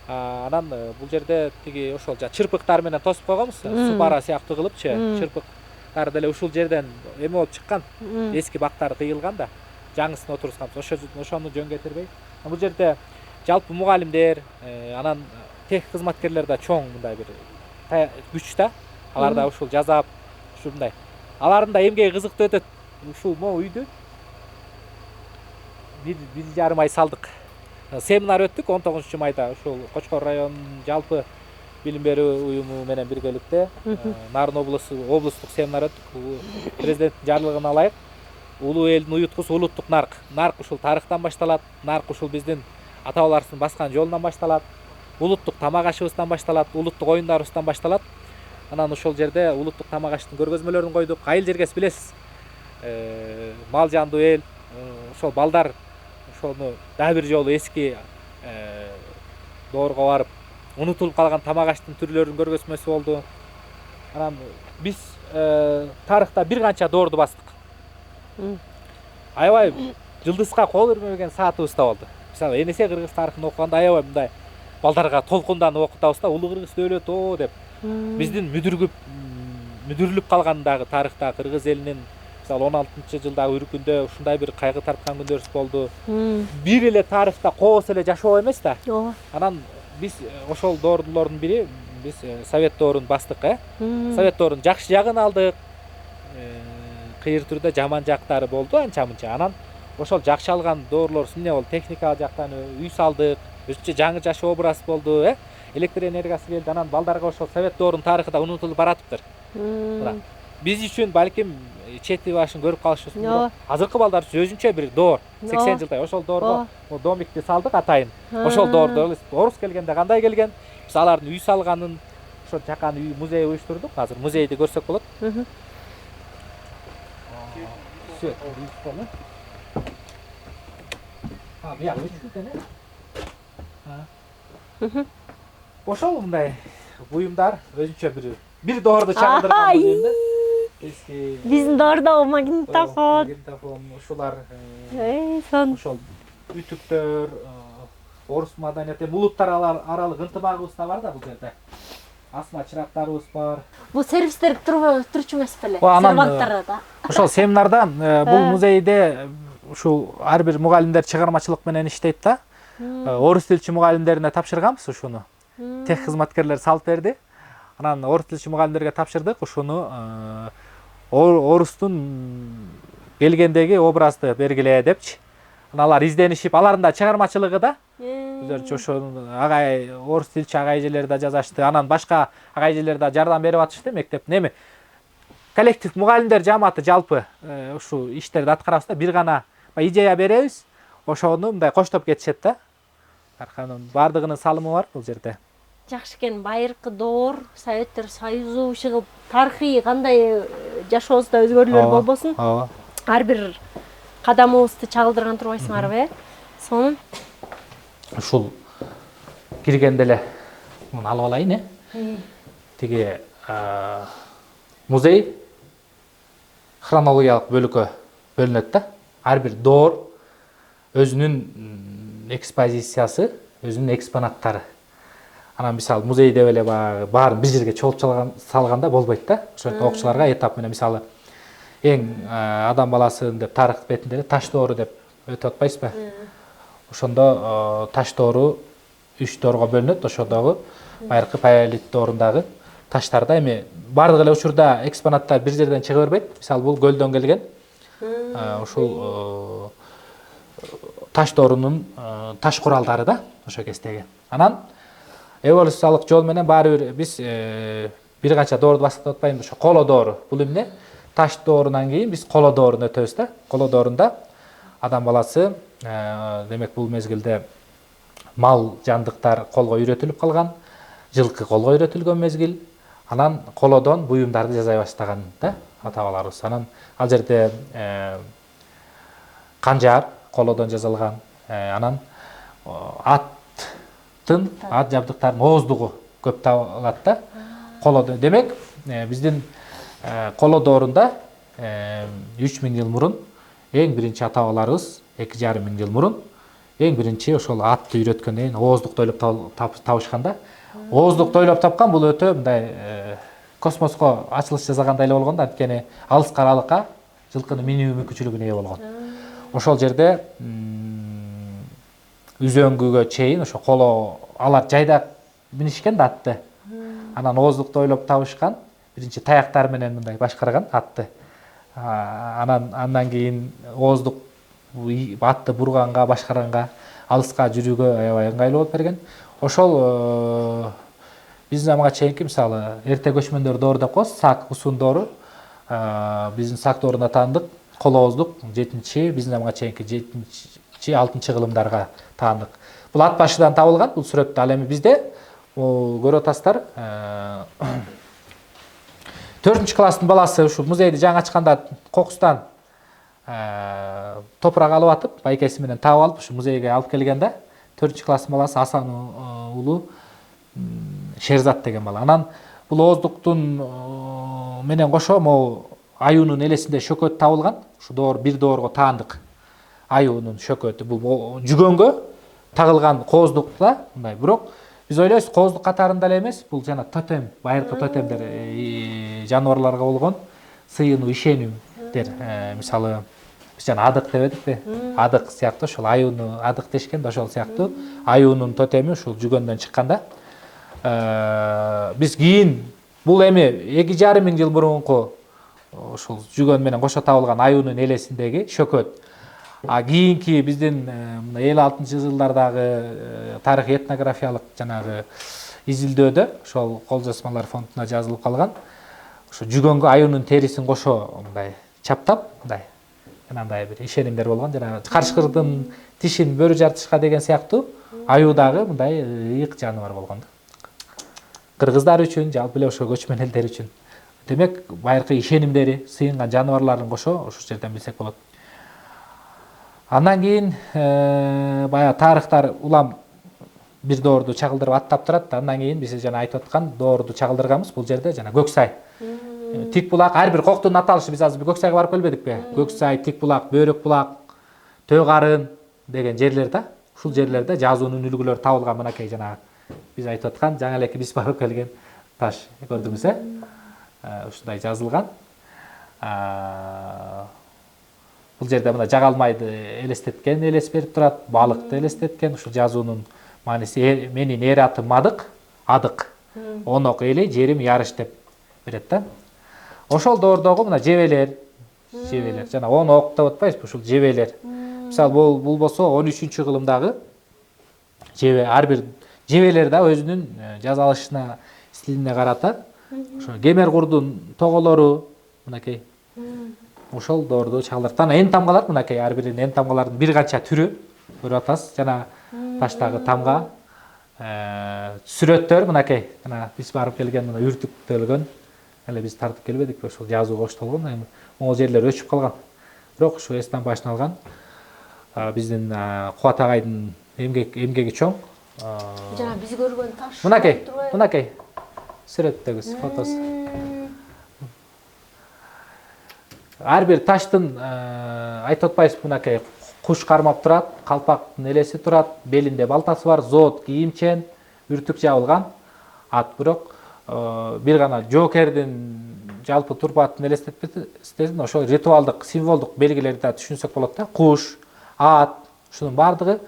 Анан бул жерде тиги ошол чырпыктар менен тосуп койгонбуз. Супара сыяктуу кылыпчы, чырпыктар деле ушул жерден эме болуп чыккан. Эски бактар кыйылган да, жаңысын отургузганбыз. Ошону жөн кетирбей. Бул жерде жалпы мугалимдер, анан тех кызматкерлер да чоң мындай бир күч да. Алар да ушул жазап, ушундай. Алардын да эмгеги кызыктуу өтөт. Ушул могу үйдү 1,5 ай салдык. Семинар өттүк 19 майда ушул Кочкор районунун жалпы билим берүү уюму менен биргеликте Нарын облустук семинар өттүк. Президенттин жарлыгын алайык. Улуу элдин уюткусу улуттук нарк. Нарк ушул тарыхтан башталат. Нарк ушул биздин ата-бабаларыбыздын баскан жолунан башталат. Улуттук тамак ашыбыздан башталат, улуттук оюндарыбыздан башталат. Анан ошол жерде улуттук тамак аштын көргөзмөлөрүн койдук. Айыл жергес билесиз. Мал жандуу эл, ошол балдар ошону дагы бир жолу эски доорго барып, унутулуп калган тамак аштын түрлөрүнүн көргөзмөсү болду. Анан биз тарыхта бир канча доорду бастык. Аябай жылдызга кол бермеген саатыбыз да болду. Мисалы, энесе кыргыз тарыхын окуганда аябай мындай балдарга толкунданып окутабыз да, улуу кыргыз дөөлөт деп. Биздин мүдүрүлүп калган дагы тарыхта кыргыз элинин мисалы 16-жылдагы үркүндө ушундай бир кайгы тарткан күндөрүбүз болду. Бир эле тарыхта коос эле жашоо эмес да. Анан биз ошол доорлордун бири биз совет доорун бастык, Совет доорунун жакшы жагын алдык. Кыйыр түрдө жаман жактары болду анча-мынча. Анан ошол жакшы алган доорлор эмне болду? Техника жактан үй салдык, өзүнчө жаңы жашоо образ болду, электр энергиясы келди. Анан балдарга ошол совет доорунун тарыхы да унутулуп баратыптыр. Биз үчүн балким чети башын көрүп калышыбыз мүмкүн. Азыркы балдар үчүн өзүнчө бир доор, 80 жылдай ошол доорго домикти салдык атайын. Ошол доордо орус келгенде кандай келген? Биз алардын үй салганын, ошол жакан үй музей уюштурдук. Азыр музейди көрсөк болот. Ошол мындай буюмдар өзүнчө бир доорду чагылдырган буюм да. Эски Биздин доордогу магнитофон. Ушулар Сон. ошол үтүктөр, орус маданияты, улуттар аралык ынтымагыбыз да бар да бул жерде. Асма чырактарыбыз бар. Бул сервистер турчу эмес беле? Анан, Серванттар да. Ошол семинарда бул музейде ушул ар бир мугалимдер чыгармачылык менен иштейт да. Орус тилчи мугалимдерине тапшырганбыз ушуну. Тех кызматкерлер салып берди. Анан орус тилчи мугалимдерге тапшырдык ушуну орустун келгендеги образды бергиле депчи. Анан алар изденишип, алардын да чыгармачылыгы да. Өздөрүчө ошо агай орус тилчи агай эжелер да жазашты. Анан башка агай эжелер да жардам берип атышты мектептин. Эми коллектив мугалимдер жамааты жалпы ушу иштерди аткарабыз да. Бир гана идея беребиз. Ошону мындай коштоп кетишет да. Арканын бардыгынын салымы бар бул жерде. Жакшы экен. Байыркы доор, Советтер Союзу чыгып, тарыхый кандай жашообузда өзгөрүүлөр болбосун. Ооба. Ар бир кадамыбызды чагылдырган турбайсыңарбы, Сонун. Ушул киргенде эле муну алып алайын, Тиги музей хронологиялык бөлүккө бөлүнөт да. Ар бир доор өзүнүн экспозициясы, өзүнүн экспонаттары. Анан мисалы музейде эле баарын бир жерге чогултуп салганда болбойт да. Ошол окуучуларга этап менен мисалы эң адам баласын деп тарых бетинде таш доору деп өтүп атпайсызбы? Ошондо таш доору 3 доорго бөлүнөт. Ошодогу байыркы палеолит доорундагы таштарда эми бардык эле учурда экспонаттар бир жерден чыга бербейт. Мисалы бул көлдөн келген. Ушул таш доорунун таш куралдары да ошо кездеги. Анан эволюциялык жол менен баары бир биз бир канча доорду басып атпайбыз. Ошо коло доору. Бул эмне? Таш доорунан кийин биз коло дооруна өтөбүз да. Коло доорунда адам баласы демек бул мезгилде мал жандыктар колго үйрөтүлүп калган, жылкы колго үйрөтүлгөн мезгил. Анан колодон буюмдарды жасай баштаган да ата-бабаларыбыз. Анан ал жерде канжар колодон жасалган. Анан ат жабдыктардын ооздугу көп табылат да. Колодо демек биздин коло доорунда 3000 жыл мурун эң биринчи ата-бабаларыбыз 2,5 жыл мурун эң биринчи ошол атты үйрөткөндөн кийин ооздук тойлоп табышкан да. Ооздук тойлоп тапкан бул өтө мындай космоско ачылыш жасагандай эле болгон да. Анткени алыс аралыкка жылкынын минүү мүмкүнчүлүгүнө ээ болгон. Ошол жерде үзөңгүгө чейин ошо коло алар жайда минишкен да атты. Анан ооздук тойлоп табышкан. Биринчи таяктар менен мындай башкарган атты. Андан кийин ооздук атты бурганга, башкаранга, алыска жүрүүгө аябай ыңгайлуу болуп берген. Ошол биздин заманга чейинки мисалы эрте көчмөндөр доору деп коебуз, сак усун доору. Биздин сак доорунда таандык коло ооздук 7-чи биздин заманга чейинки 7-чи 6-чы кылымдарга таандык. Бул ат башыдан табылган, бул сүрөттө. Ал эми бизде көрүп атасыздар 4-чү класстын баласы ушу музейди жаңы ачканда кокустан топурак алып атып, байкеси менен таап алып ушу музейге алып келген да. 4-чү класстын баласы Асан уулу Шерзат деген бала. Анан бул ооздуктун менен кошо могу аюунун элесинде шөкөт табылган. Ушу доор бир доорго таандык аюунун шөкөтү. Бул жүгөнгө тагылган кооздук да мындай. Бирок биз ойлойбуз кооздук катарында эле эмес, бул жана тотем, байыркы тотемдер жаныбарларга болгон сыйынуу, ишенүүдер. Мисалы биз жана адык деп эдикпи? Адык сыяктуу ошол аюуну адык дешкен да, ошол сыяктуу аюунун тотеми ушул жүгөндөн чыккан да. Биз кийин бул эми 2,5 жыл мурунку ушул жүгөн менен кошо табылган аюунун элесиндеги шөкөт. Кийинки биздин 56-жылдардагы тарых этнографиялык жанагы изилдөөдө ошол кол жазмалар фондуна жазылып калган. Ошо жүгөнгө аюунун терисин кошо мындай чаптап, мындай мындай бир ишенимдер болгон. Жана карышкырдын тишин бөрү жартышка деген сыяктуу аюудагы мындай ыйык жаныбар болгон. Кыргыздар үчүн, жалпы эле ошо көчмөн элдер үчүн. Демек, байыркы ишенимдери, сыйынган жаныбарларын кошо ошол жерден билсек болот. Андан кийин баягы тарыхтар улам бир доорду чагылдырып аттап турат да, андан кийин биз жана айтып аткан доорду чагылдырганбыз. Бул жерде жана Көксай, Тик булак, ар бир коктун аталышы. Биз азыр Көксайга барып келбедикпи? Көксай, Тик булак, Бөөрөк булак, Төө Карын деген жерлер да. Ушул жерлерде жазуунун үлгүлөрү табылган. Мынакей жанагы биз айтып аткан жаңы элеки биз барып келген таш, көрдүңүз ушундай жазылган. Бул жерде мына Жагалмайды элестеткен, элес берип турат, балыкты элестеткен. Ушул жазуунун мааниси менин эр атым Адык, Адык, Онок эли, жерим Ярыш деп берет да. Ошол доордогу мына жебелер, жана Онок деп атпайбызбы, ушул жебелер. Мисалы бул болсо 13-чү кылымдагы жебе, ар бир жебелер да өзүнүн жазалышына, стилине карата ошо кемер курдун тоголору мынакей ошол доорду чагылдырат. Анан эн тамгалар мынакей, ар биринин эн тамгалардын бир канча түрү көрүп атасыз. Жана таштагы тамга, сүрөттөр мынакей. Жана биз барып келген мына үртүктөлгөн, эле биз тартып келбедикпи, ошол жазуу коштолгон. Могул жерлер өчүп калган. Бирок ушу эстен башына алган биздин Кубат агайдын эмгеги чоң. Жана биз көргөн таш. Мынакей. Сүрөттөгү фотосу. Ар бир таштын айтып атпайсызбы, мынакей куш кармап турат, калпактын элеси турат, белинде балтасы бар, зоот кийимчен, үртүк жабылган ат. Бирок бир гана Жокердин жалпы турпатын элестетпесин, ошол ритуалдык, символдук белгилерди да түшүнсөк болот да. Куш, ат, ушунун бардыгы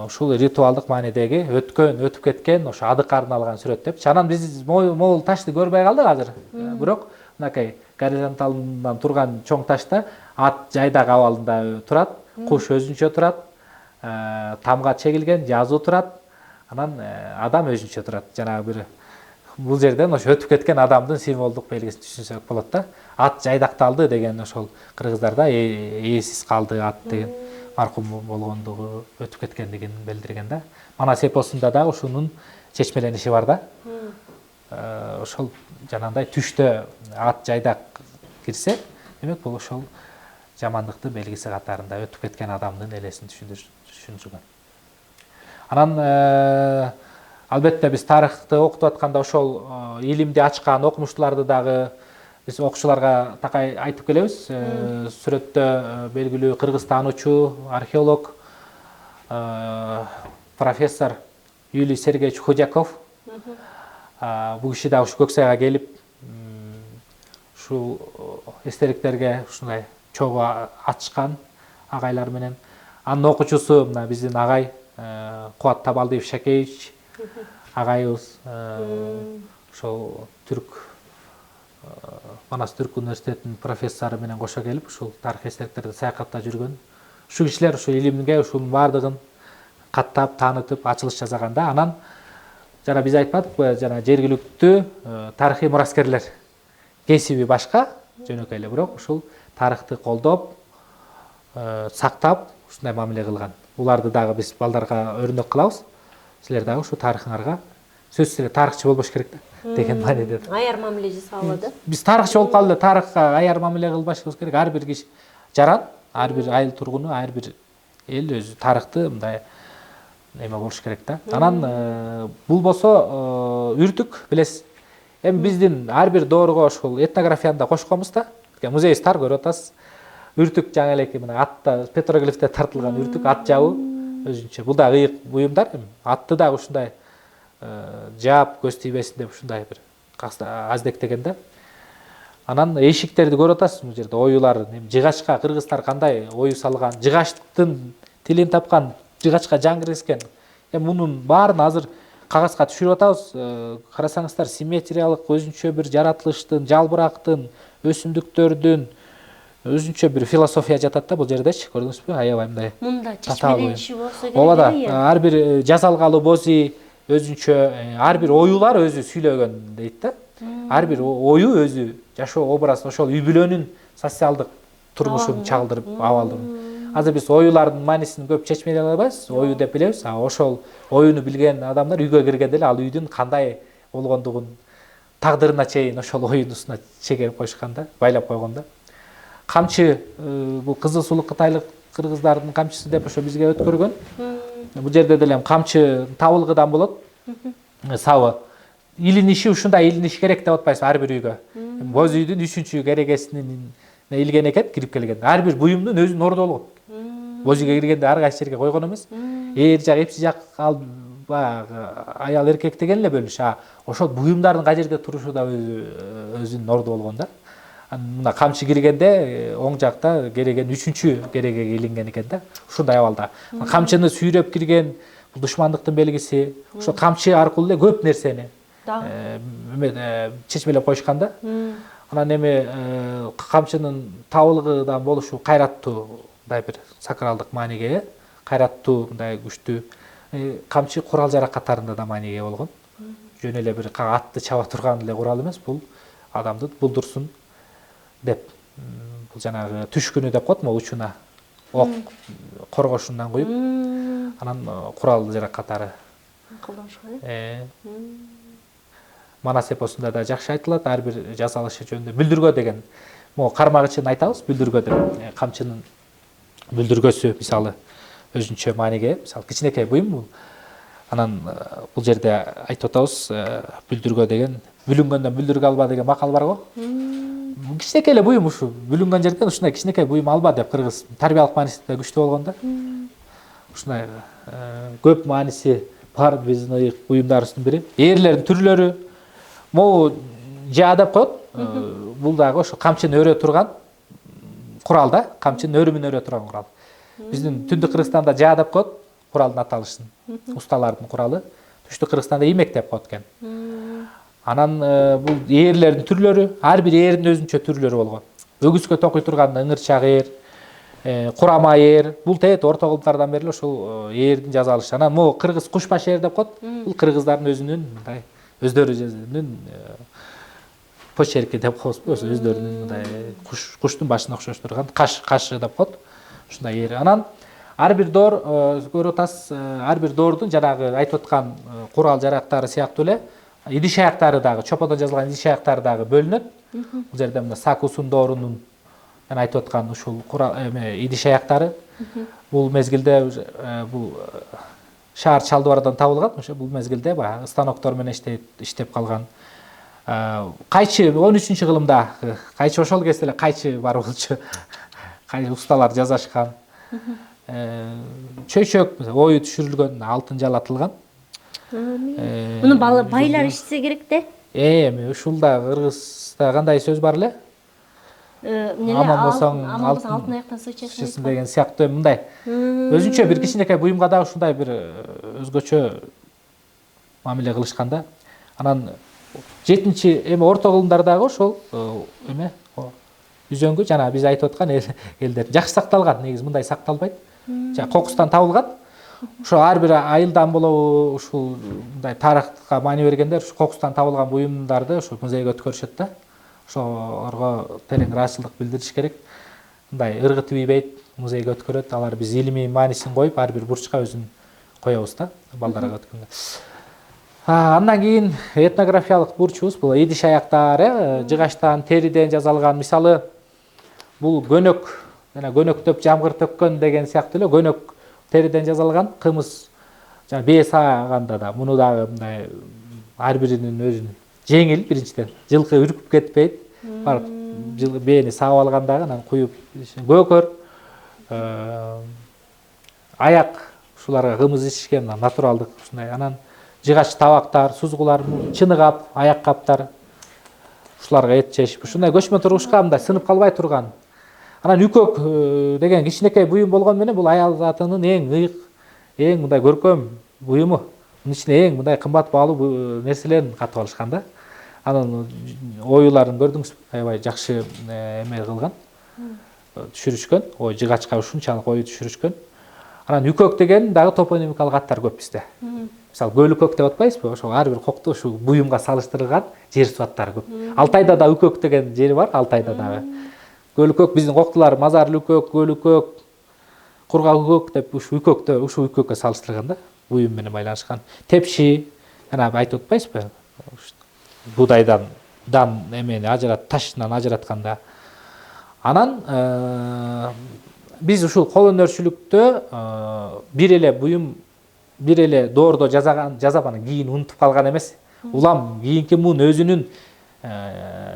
ушул ритуалдык маанидеги өтүп кеткен, ошо Адыкка арналган сүрөт деп. Анан биз могул ташты көрбөй калдык азыр. Бирок мынакей горизонталдан турган чоң ташта ат жайдак абалында турат, куш өзүнчө турат, тамга чегилген, жазуу турат, анан адам өзүнчө турат. Жанагы бир бул жерден ошо өтүп кеткен адамдын символдук белгисин түшүнсөк болот да. Ат жайдакталды деген ошол кыргыздарда ээсиз калды ат деген, маркум болгондугу, өтүп кеткендигин билдирген да. Манас эпосунда да ушунун чечмелениши бар да. Ошол жанагындай түштө ат жайдак кирсе, демек бул ошол жамандыкты белгиси катарында өтүп кеткен адамдын элесин түшүндүргөн. Анан албетте биз тарыхты окутуп атканда ошол илимди ачкан окумуштууларды дагы биз окуучуларга такай айтып келебиз. Сүрөттө белгилүү кыргыз таануучу, археолог, профессор Юлий Сергеевич Худяков. Бул киши да ушу Көксайга келип, ушул эстеликтерге ушундай чогуу ачкан агайлар менен. Анын окуучусу мына биздин агай Кубат Табалдиев Шакеевич агайыбыз, ошол Манас Түрк университетинин профессору менен кошо келип, ушул тарых эстеликтерди саякаттап жүргөн. Ушу кишилер ушу илимге ушунун бардыгын каттап, таанытып, ачылыш жасаган да. Анан жана биз айтпадыкпы, жана жергиликтүү тарыхый мураскерлер кесиби башка, жөнөкөй эле, бирок ушул тарыхты колдоп, сактап, ушундай мамиле кылган. Буларды дагы биз балдарга өрнөк кылабыз. Силер дагы ушу тарыхыңарга сөзсүз эле тарыхчы болбош керек да деген мааниде. Аяр мамиле жасалабы да. Биз тарыхчы болуп калды, тарыхка аяр мамиле кылбашыбыз керек. Ар бир киши жаран, ар бир айыл тургуну, ар бир эл өзү тарыхты мындай эме болуш керек да. Анан бул болсо үртүк, билесиз. Эми биздин ар бир доорго ошол этнографияны да кошконбуз да. Музей стар көрүп атасыз. Үртүк жаңы элеки мына атта петроглифте тартылган үртүк, ат жабы өзүнчө. Бул да ыйык буюмдар. Атты дагы ушундай жаап, көз тийбесин деп ушундай бир аздектеген да. Анан эшиктерди көрүп атасыз бул жерде, оюлар, жыгачка кыргыздар кандай ою салган, жыгачтын тилин тапкан, жыгачка жан киргизген. Мунун баарын азыр кагазга түшүрүп атабыз. Карасаңыздар, симметриялык өзүнчө бир жаратылыштын, жалбырактын, өсүмдүктөрдүн өзүнчө бир философия жатат да бул жердечи. Көрдүңүзбү? Аябай мындай. Мында чечмелениши болсо керек. Ооба да, ар бир жасалгалы бози өзүнчө, ар бир оюлар өзү сүйлөгөн дейт да. Ар бир ою өзү жашоо образ, ошол үй бүлөнүн социалдык турмушун чагылдырып абалын. Азыр биз оюлардын маанисин көп чечмей албайбыз, ою деп билебиз. Ошол оюну билген адамдар үйгө киргенде эле ал үйдүн кандай болгондугун тагдырына чейин ошол оюнун устуна чегерип коюшкан да, байлап койгон да. Камчы, бул кызыл сулук кытайлык кыргыздардын камчысы деп ошо бизге өткөргөн. Бул жерде деле камчы табылгыдан болот. Сабы. Илиниши ушундай илиниш керек деп атпайсызбы ар бир үйгө. Боз үйдүн 3-чү керегесинин илген экен, кирип келген. Ар бир буюмдун өзүнүн орду болгон. Боз үйгө киргенде ар кайсы жерге койгон эмес. Эр жак, эпси жак, ал баягы аял эркек деген эле бөлүш. Ошол буюмдардын кай жерде турушу да өзүнүн орду болгон да. Мына камчы киргенде оң жакта кереген 3-чү керегеге илинген экен да. Ушундай абалда. Камчыны сүйрөп кирген бул душмандыктын белгиси. Ошо камчы аркылуу эле көп нерсени чечмелеп коюшкан да. Анан эме камчынын табылгыдан болушу кайраттуу, мындай бир сакралдык мааниге, кайраттуу, мындай күчтүү. Камчы курал жарак катарында да мааниге болгон. Жөн эле бир атты чаба турган эле курал эмес, бул адамды булдурсун деп. Бул жанагы түшкүнү деп коет му, учуна ок коргошундан коюп, анан курал жарак катары колдонушкан. Манас эпосунда да жакшы айтылат, ар бир жасалышы жөнүндө бүлдүргө деген. Могу кармак үчүн айтабыз, бүлдүргө деп. Камчынын бүлдүргөсү мисалы өзүнчө мааниге, мисалы кичинекей буюм бул. Анан бул жерде айтып атабыз, бүлдүргө деген бүлүнгөндөн бүлдүргө алба деген макал бар го. Кичинекей эле буюм ушу бүлүнгөн жерден ушундай кичинекей буюм алба деп кыргыз тарбиялык мааниси да күчтүү болгон да. Ушундай көп мааниси бар биздин ыйык буюмдарыбыздын бири. Эрлердин түрлөрү могу жаа деп коет. Бул дагы ошо камчыны өрө турган курал да, камчынын өрүмүн өрө турган курал. Биздин Түндүк Кыргызстанда жаа деп коет куралдын аталышын. Усталардын куралы. Түштүк Кыргызстанда иймек деп коет экен. Анан бул эрлердин түрлөрү, ар бир эрдин өзүнчө түрлөрү болгон. Өгүзгө токуй турган ыңырчак эр, курама эр, бул тет орто кылымдардан бери ошол эрдин жазалышы. Анан могу кыргыз кушбаш эр деп коет. Бул кыргыздардын өзүнүн мындай өздөрүнүн почерки деп коебузбу, өздөрүнүн мындай куштун башына окшош турган кашы деп коет. Ушундай эр. Анан ар бир доор көрүп атасыз, ар бир доордун жанагы айтып аткан курал жарактары сыяктуу эле идиш аяктары дагы, чоподон жазылган идиш аяктары дагы бөлүнөт. Бул жерде мына Сакусун доорунун айтып аткан ушул курал идиш аяктары бул мезгилде бул шаар Чалдыбардан табылган. Ошо бул мезгилде баягы станоктор менен иштеп калган. Кайчы 13-кылымда, кайчы ошол кезде эле кайчы бар болчу. Кайчы усталар жазашкан. Чөйчөк ою түшүрүлгөн, алтын жалатылган. Муну байлар ичсе керек да. Эми ушулда кыргызда кандай сөз бар эле? Аман болсоң алтын аяктан суу ичесиң деген сыяктуу мындай. Өзүнчө бир кичинекей буюмга да ушундай бир өзгөчө мамиле кылышкан да. Анан 7-чи эми орто кылымдардагы ошол эме үзөңгү жана биз айтып аткан элдер жакшы сакталган, негизи мындай сакталбайт. Кокустан табылган. Ошо ар бир айылдан болобу, ушул мындай тарыхка маани бергенде ушу кокустан табылган буюмдарды ушу музейге өткөрүшөт да. Ошолорго терең ыраазычылык билдириш керек. Мындай ыргытып ийбейт, музейге өткөрөт. Алар биз илимий маанисин коюп, ар бир бурчка өзүн коебуз да, балдарга өткөнгө. Андан кийин этнографиялык бурчубуз бул идиш аяктар, жыгачтан, териден жасалган. Мисалы бул гөнөк, жана гөнөктөп жамгыр төккөн деген сыяктуу эле гөнөк териден жасалган кымыз. Жана бээ сааганда да муну дагы мындай ар биринин өзүнүн жеңил, биринчиден жылкы үркүп кетпейт. Барып бээни саап алгандагы анан куюп көкөр, аяк ушуларга кымыз ичишкен натуралдык ушундай. Анан жыгач табактар, сузгулар, чыны кап, аяк каптар ушуларга эт жешип, ушундай көчмө турмушка мындай сынып калбай турган. Анан үкөк деген кичинекей буюм болгон менен бул аял затынын эң ыйык, эң мындай көркөм буюму. Мунун ичине эң мындай кымбат баалуу нерселерин катып алышкан да. Анын оюларын көрдүңүз, аябай жакшы эме кылган, түшүрүшкөн. Ой жыгачка ушунчалык ою түшүрүшкөн. Анан үкөк деген дагы топонимикалык аттар көп бизде. Мисалы Көлүкөк деп атпайсызбы? Ошол ар бир кокту ушу буюмга салыштырылган жер субаттары көп. Алтайда да үкөк деген жери бар, Алтайда дагы. Көлүкөк биздин коктулар Мазарлы үкөк, Көлүкөк, Кургак үкөк деп ушу үкөктө, ушу үкөккө салыштырган да, буюм менен байланышкан. Тепши, жана айтып атпайсызбы? Будайдан эмени ташынан ажыратканда. Анан биз ушул кол өнөрчүлүктө бир эле буюм бир эле доордо жазап анан кийин унутуп калган эмес. Улам кийинки муун өзүнүн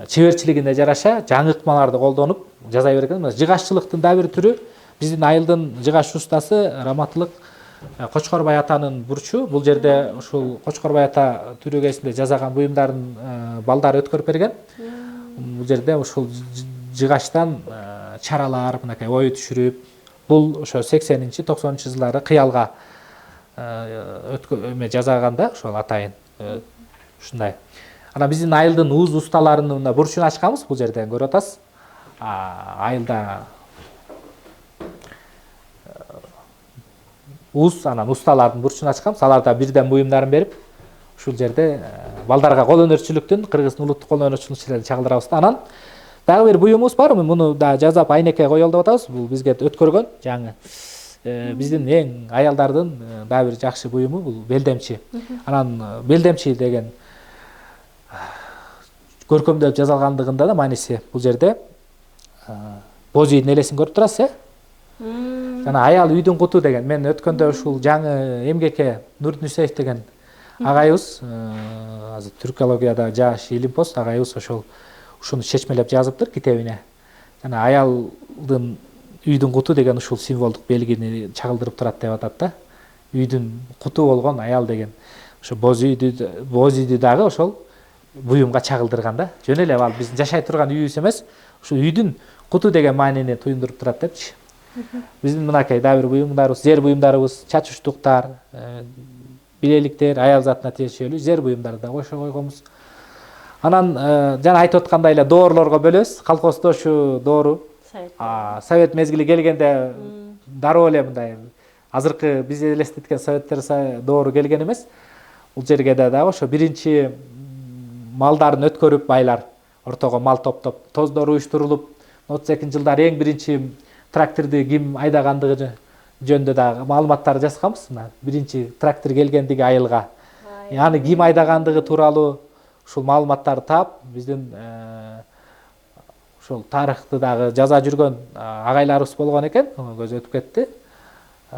чеберчилигине жараша жаңы ыкмаларды колдонуп жасай берген. Жыгашчылыктын да бир түрү биздин айылдын жыгаш устасы Раматылык Кочкорбай атанын бурчу. Бул жерде ушул Кочкорбай ата түрөгөсүндө жасаган буюмдарын балдары өткөрүп берген. Бул жерде ушул жыгаштан чаралар мынакей ою түшүрүп, бул ошо 80-90 жылдары кыялга жасаганда ошол атайын ушундай. Ана биздин айылдын уз усталарынын мына бурчун ачканбыз, бул жерден көрүп атасыз. Айылда анан усталардын бурчун ачканбыз. Аларда бирден буюмдарын берип, ушул жерде балдарга кол өнөрчүлүктүн, Кыргыздын улуттук кол өнөрчүлүкчүлөрүн чагылдырабыз. Анан дагы бир буюмубуз бар, муну да жазап айнекке коелу деп атабыз. Бул бизге өткөргөн жаңы биздин эң аялдардын дагы бир жакшы буюму бул белдемчи. Анан белдемчи деген көркөмдөп жазылгандыгында да мааниси бул жерде бозүйдүн элесин көрүп турасыз, жана аял үйдүн куту деген. Мен өткөндө ушул жаңы эмгекке Нурдүнүсеев деген агайыбыз, азыр түркологияда жаш илимпоз агайыбыз ушуну чечмелеп жазыптыр китебине. Жана аялдын үйдүн куту деген ушул символдук белгини чагылдырып турат деп атат да. Үйдүн куту болгон аял деген. Ошо боз үйдү дагы ошол буюмга чагылдырган да. Жөн эле ал биздин жашай турган үйүбүз эмес, ушул үйдүн куту деген маанини туюндуруп турат депчи. Биздин мынакей дагы бир буюмдарыбыз, жер буюмдарыбыз, чачуштуктар, билеликтер, аял затына тиешелүү жер буюмдарды да кошо койгонбуз. Анан жана айтып аткандай эле доорлорго бөлөбүз. Колхоздо ушу доору совет мезгили келгенде дароо эле мындай азыркы биз элестеткен советтер доору келген эмес. Бул жерге дагы ошо биринчи малдарын өткөрүп байлар ортого мал топтоп, тоздор уюштурулуп, 32-жылдары эң биринчи тракторду ким айдагандыгы жөнүндө дагы маалыматтар жазганбыз. Биринчи трактор келгендиги айылга, аны ким айдагандыгы тууралуу ушул маалыматтарды таап, биздин ушул тарыхты дагы жаза жүргөн агайларыбыз болгон экен. Көз өтүп кетти.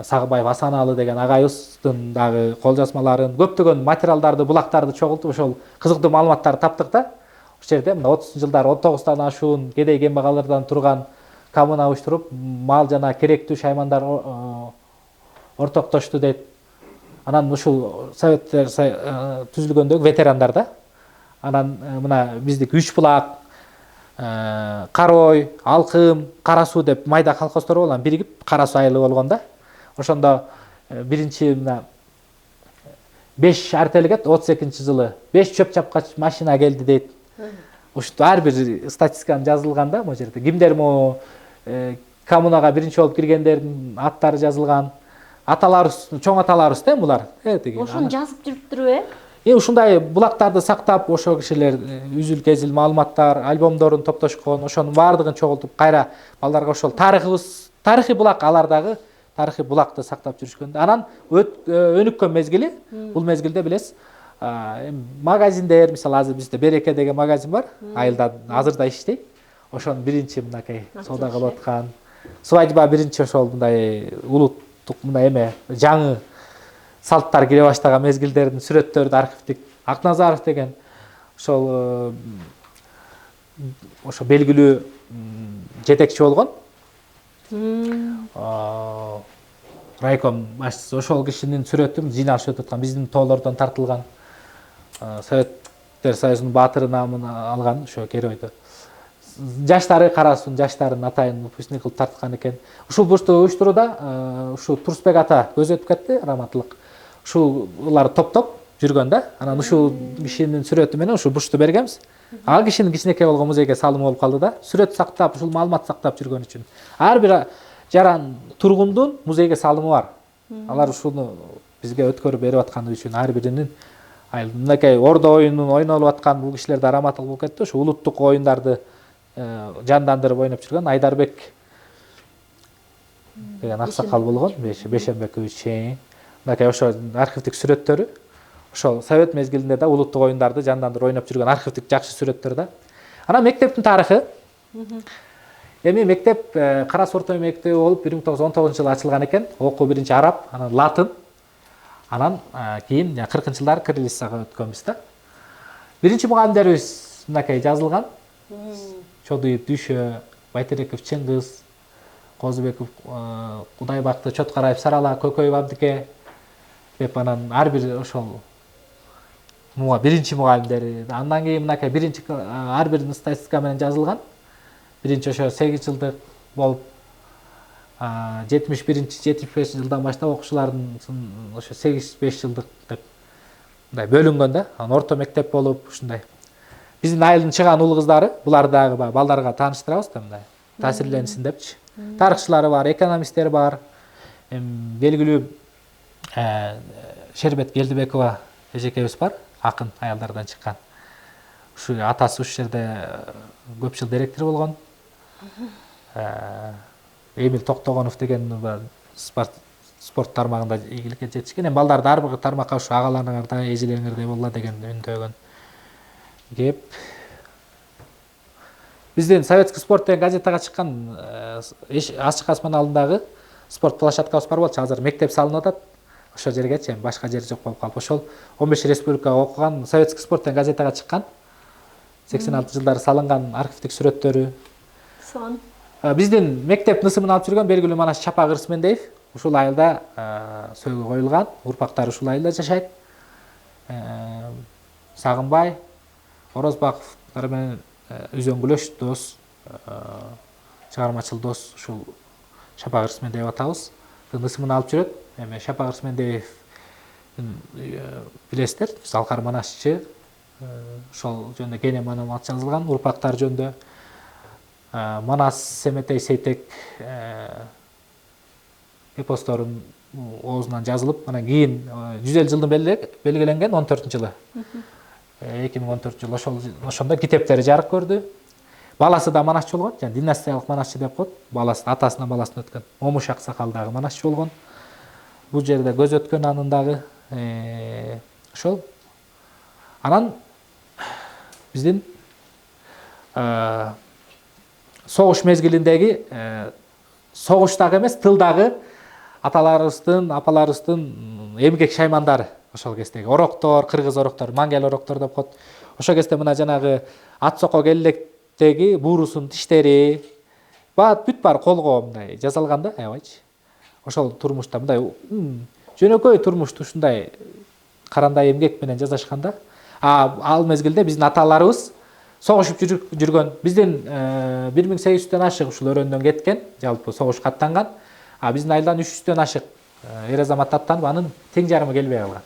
Сагыбаев Асаналы деген агайыбыздын дагы кол жазмаларын, көптөгөн материалдарды, булактарды чогултуп ошол кызыктуу маалыматтарды таптык да. Ошол жерде 30-жылдары 19 ашуун кедей кембагалдардан турган коммуна уюштуруп, мал жана керектүү шаймандар ортоктошту дейт. Анан ушул советтер түзүлгөндөгү ветерандар да. Анан мына биздики Үч булак, Карой, Алкым, Кара суу деп майда колхоздор болгон, биригип Кара суу айылы болгон да. Ошондо биринчи мына 5 артелгет 32-жылы 5 чөп чапкач машина келди дейт. Ушул ар бир статистиканы жазылган да, могу жерде. Кимдер могу коммунага биринчи болуп киргендердин аттары жазылган. Аталарыбыз, чоң аталарыбыз да булар. Ошону жазып жүрүптүрбү? Ушундай булактарды сактап, ошо кишилер үзүл-кезил маалыматтар, альбомдорун топтошкон, ошонун баардыгын чогултуп, кайра балдарга ошол тарыхый булак, алардагы тарыхый булакты сактап жүрүшкөн. Анан өнүккөн мезгили, бул мезгилде билесиз, магазиндер, мисалы азыр бизде Береке деген магазин бар, айылда азыр да иштейт. Ошонун биринчи мынакей соода кылып аткан, свадьба биринчи ошол мындай улуттук мындай эме жаңы салттар кире баштаган мезгилдердин сүрөттөрү архивдик. Акназаров деген ошол белгилүү жетекчи болгон. Райком башчысы ошол кишинин сүрөтүн жыйналыш өтүп аткан, биздин тоолордон тартылган, Советтер Союзунун баатыры намын алган ошо Керойдо. Жаштары Карасуун жаштарын атайын выпускник кылып тарткан экен. Ушул бурчту уюштурууда ушу Турсбек ата көз өтүп кетти, Раматылык. Ушулар топтоп жүргөн да. Анан ушул кишинин сүрөтү менен ушул бурчту бергенбиз. Ал кишинин кичинекей болгон музейге салымы болуп калды да. Сүрөт сактап, ушул маалымат сактап жүргөн үчүн. Ар бир жаран тургундун музейге салымы бар. Алар ушуну бизге өткөрүп берип атканы үчүн ар биринин мынакей ордо оюнун ойнолуп аткан бул кишилер да Раматылык болуп кетти. Ушу улуттук оюндарды жандандырып ойноп жүргөн Айдарбек деген аксакал болгон, Бешенбекович. Мынакей ошо архивдик сүрөттөрү, ошол совет мезгилинде да улуттук оюндарды жандандырып ойноп жүргөн архивдик жакшы сүрөттөр да. Анан мектептин тарыхы. Эми мектеп Кара суу орто мектеби болуп 1919-жылы ачылган экен. Окуу биринчи араб, анан латын. Анан кийин 40-жылдары кириллицага өткөнбүз да. Биринчи мугалимдерибиз мынакей жазылган. Чодуев Дүшө, Байтереков Чыңгыз, Козубеков Кудайбакты, Чоткараев Сарала, Көкөев Абдике деп анан ар бир ошол биринчи мугалимдери. Андан кийин мынакей биринчи ар бир статистика менен жазылган. Биринчи ошо 8 жылдык болуп 71-75 жылдан баштап окуучулардын ошо 8-5 жылдык деп мындай бөлүнгөн да. Анан орто мектеп болуп ушундай. Биздин айылдын чыган уул кыздары, буларды дагы балдарга тааныштырабыз да мындай. Таасирленсин депчи. Тарыхчылары бар, экономисттер бар. Белгилүү Шербет Келдибекова эжекебиз бар, акын аялдардан чыккан. Ушу атасы ушул жерде көп жыл директор болгон. Эмил Токтогонов деген спорт тармагында ийгиликке жетишкен. Эми балдарды ар бир тармакка ушу агаларыңардай, эжелериңердей болла деген үндөгөн кеп. Биздин Советский спорт деген газетага чыккан Ачык асман алдындагы спорт площадкабыз бар болчу. Азыр мектеп салынып атат. Ошол жергечи башка жери жок болуп калып. Ошол 15 республикага окуган Советский спорт деген газетага чыккан. 86 жылдары салынган архивдик сүрөттөрү. Сон. Биздин мектеп нысымын алып жүргөн белгилүү Манаш Чапак Ырысмендеев ушул айылда сөөгө коюлган. Урпактары ушул айылда жашайт. Сагынбай, Орозбаковдор менен үзөңгүлөш дос, чыгармачыл дос ушул Чапак Ырысмендеев атабыз. Нысымын алып жүрөт. Эми Чапак Ырысмендеев билесиздер, Залкар Манашчы. Ошол жөнүндө кене маалымат жазылган, урпактар жөнүндө. Манас Семетей Сейтек эпосторун оозунан жазылып, анан кийин 150 жылдын белгиленген 14-жылы. 2014 жылы ошондо китептери жарык көрдү. Баласы да манашчы болгон, жана династиялык манашчы деп коет. Баласы атасынан баласына өткөн. Момуш Аксакал дагы манашчы болгон. Бул жерде көз өткөн анын дагы ошол. Анан биздин согуш мезгилиндеги согуштагы эмес, тылдагы аталарыбыздын, апаларыбыздын эмгек шаймандары ошол кездеги ороктор, кыргыз ороктор, мангел ороктор деп коет. Ошол кезде мына жанагы ат сокко келлектеги буурусунун тиштери бүт бар колго мындай жасалган да, аябайчы. Ошол турмушта мындай жөнөкөй турмушту ушундай карандай эмгек менен жасашкан да. Ал мезгилде биздин аталарыбыз согушуп жүргөн. Биздин 1800дөн ашык ушул өрөөндөн кеткен, жалпы согуш каттанган. Биздин айылдан 300дөн ашык эр азамат аттанып, анын тең жарымы келбей калган.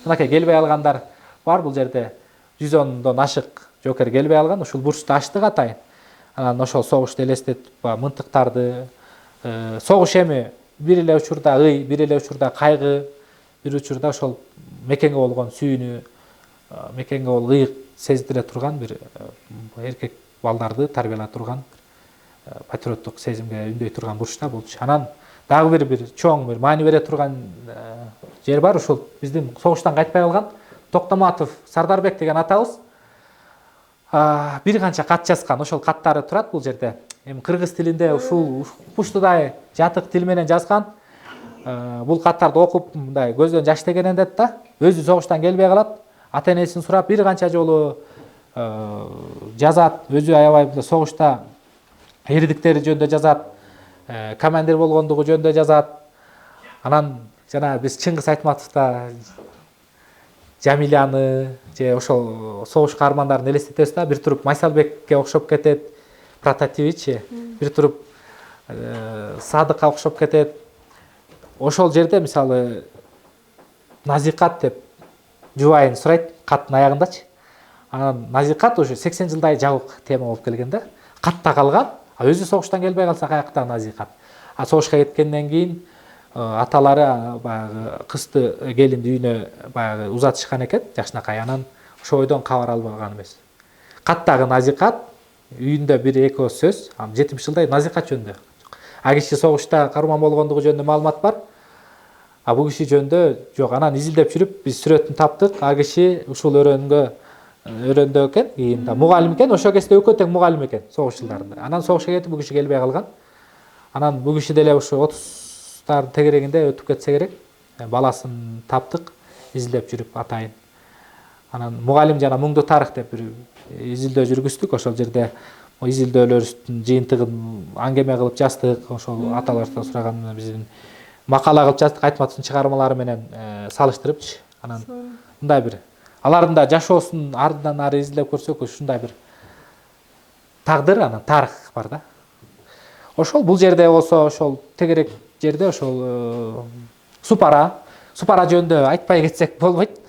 Мынакей келбей калгандар бар, бул жерде 110дон ашык жокер келбей калган. Ушул бурчту ачтык атайын. Анан ошол согушту элестетип, мынтыктарды согуш эми бир эле учурда ый, бир эле учурда кайгы, бир учурда ошол мекенге болгон сүйүүнү, мекенге болгон ыйык сездире турган бир эркек балдарды тарбиялай турган, патриоттук сезимге үндөй турган бурчта болчу. Анан дагы бир чоң бир маани бере турган жер бар. Ушул биздин согуштан кайтпай калган Токтоматов Сардарбек деген атабыз бир канча кат жазган. Ошол каттары турат бул жерде. Эми кыргыз тилинде ушул пуштудай жатык тил менен жазган. Бул каттарды окуп мындай көздөн жаш тегенен дет да. Өзү согуштан келбей калат. Ата-энесин сурап бир канча жолу жазат. Өзү аябай согушта эрдиктери жөнүндө жазат. Командир болгондугу жөнүндө жазат. Анан жана биз Чыңгыз Айтматовда Жамиляны же ошол согуш каармандарын элестетебиз да. Бир туруп Майсалбекке окшоп кетет, прототипичи. Бир туруп Садыкка окшоп кетет. Ошол жерде мисалы Назикат деп жубайын сурайт каттын аягындачы. Анан Назикат уже 80 жылдай жабык тема болуп келген да. Катта калган. Өзү согуштан келбей калса каяктан Назикат. Согушка кеткенден кийин аталары баягы кызды келинди үйүнө баягы узатышкан экен, жакшынакай. Анан ошо ойдон кабар албаган эмес. Каттагы Назикат үйүндө бир-эки сөз, 70 жылдай Назикат жөнүндө. Киши согушта каарман болгондугу жөнүндө маалымат бар. Бул киши жөнүндө жок. Анан изилдеп жүрүп биз сүрөтүн таптык. Киши ушул өрөөндө экен, кийин да мугалим экен. Ошол кезде экөө тең мугалим экен согуш жылдарында. Анан согушка кетип бул киши келбей калган. Анан бул киши деле ушу 30-тардын тегерегинде өтүп кетсе керек. баласын таптык, изилдеп жүрүп атайын. Анан мугалим жана Муңду тарых деп бир изилдөө жүргүздүк. Ошол жерде изилдөөлөрүбүздүн жыйынтыгын аңгеме кылып жаздык. Ошол аталардан сураган биздин макала кылып жаздык, Айтматовдун чыгармалары менен салыштырыпчы. Анан мындай бир алардын да жашоосун ардынан ары изилдеп көрсөк, ушундай бир тагдыр, анан тарых бар да. Ошол бул жерде болсо, ошол тегерек жерде ошол Супара жөнүндө айтпай кетсек болбойт.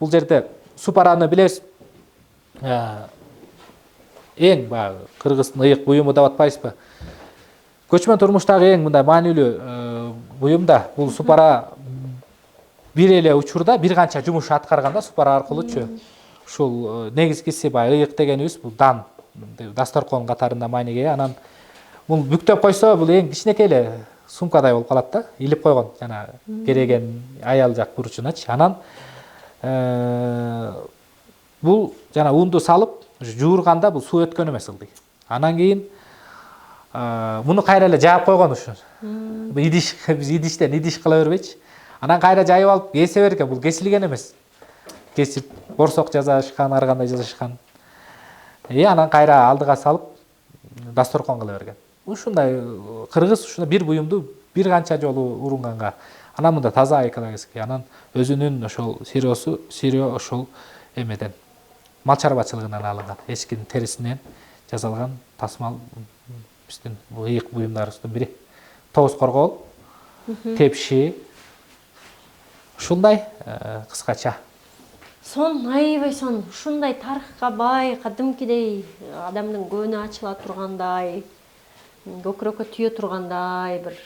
Бул жерде Супараны билебиз. Эң баягы кыргыздын ыйык буюму деп атпайсызбы? Көчмөн турмуштагы эң мындай маанилүү буюм да бул Супара бир эле учурда бир канча жумуш аткарганда Супара аркылуучу. Ушул негизгиси баягы ыйык дегенибиз бул дан, дасторкон катарында маанеге. Анан бул бүктөп койсо, бул эң кичинекей эле сумкадай болуп калат да, илип койгон жана кереген аял жак бурчуначы. Анан бул жана унду салып жуурганда бул суу өткөн эмес ылдый. Анан кийин муну кайра эле жаап койгон ушу. Идиш, биз идиштен идиш кыла бербейчи. Анан кайра жайып алып кесе берген, бул кесилген эмес. Кесип борсок жасашкан, ар кандай жасашкан. Анан кайра алдыга салып дасторкон кыла берген. Ушундай кыргыз ушундай бир буюмду бир канча жолу урунганга. Анан мында таза экологический, анан өзүнүн ошол сирөө ошол эмеден мал чарбачылыгынан алынган, эчкинин терисинен жасалган тасмал биздин ыйык буюмдарыбыздын бири. Тоос коргоол, тепши. Ушундай кыскача. Аябай ушундай тарыхка бай, кадимкидей адамдын көөнү ачыла тургандай, көкүрөккө түйө тургандай бир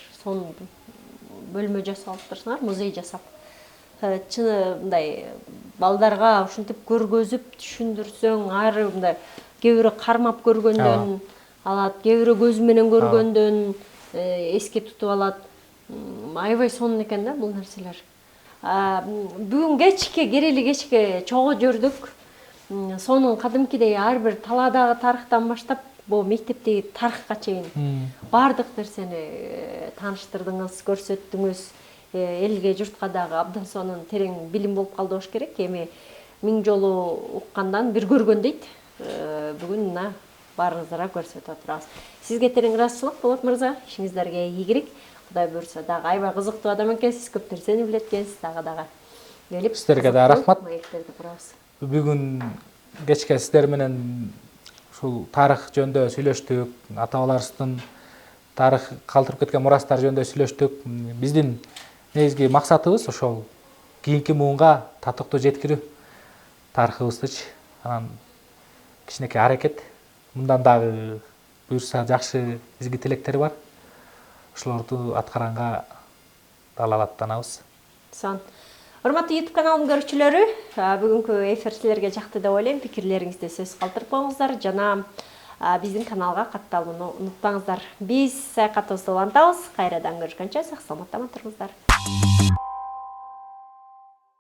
бөлмө жасалып турсаңар, музей жасап. Чыны мындай балдарга ушинтип көргөзүп түшүндүрсөң, ары мындай кээ бирөө кармап көргөндөн алат, кээ бирөө көзү менен көргөндөн эске тутуп алат. Аябай сонун экен да бул нерселер. Бүгүн кечке, керели кечке чогуу жүрдүк. Сонун кадимкидей ар бир талаадагы тарыхтан баштап, бул мектептеги тарыхка чейин бардык нерсени тааныштырдыңыз, көрсөттүңүз. Элге, журтка дагы абдан сонун терең билим болуп калды болуш керек. Эми 1000 жолу уккандан бир көргөн дейт. Бүгүн мына баарыңыздарга көрсөтүп атабыз. Сизге терең ыраазычылык Болот мырза, ишиңиздерге ийгилик. Кудай буйрса дагы аябай кызыктуу адам экенсиз, көп нерсени билет экенсиз, дагы келип. Сиздерге да рахмат. Бүгүн кечке сиздер менен ушул тарых жөнүндө сүйлөштүк, ата-бабаларыбыздын тарых калтырып кеткен мурастар жөнүндө сүйлөштүк. Биздин негизги максатыбыз ошол кийинки муунга татыктуу жеткирүү тарыхыбыздычы. Анан кичинекей аракет, мындан дагы буйрса жакшы изги тилектер бар. Ошолорду аткаранга далалаттанабыз. Урматтуу YouTube каналымдын көрүүчүлөрү, бүгүнкү эфир силерге жакты деп ойлойм. Пикирлериңизди сөз калтырып коюңуздар жана биздин каналга катталууну унутпаңыздар. Биз саякатыбызды улантабыз. Кайрадан көрүшкөнчө сак саламатта туруңуздар.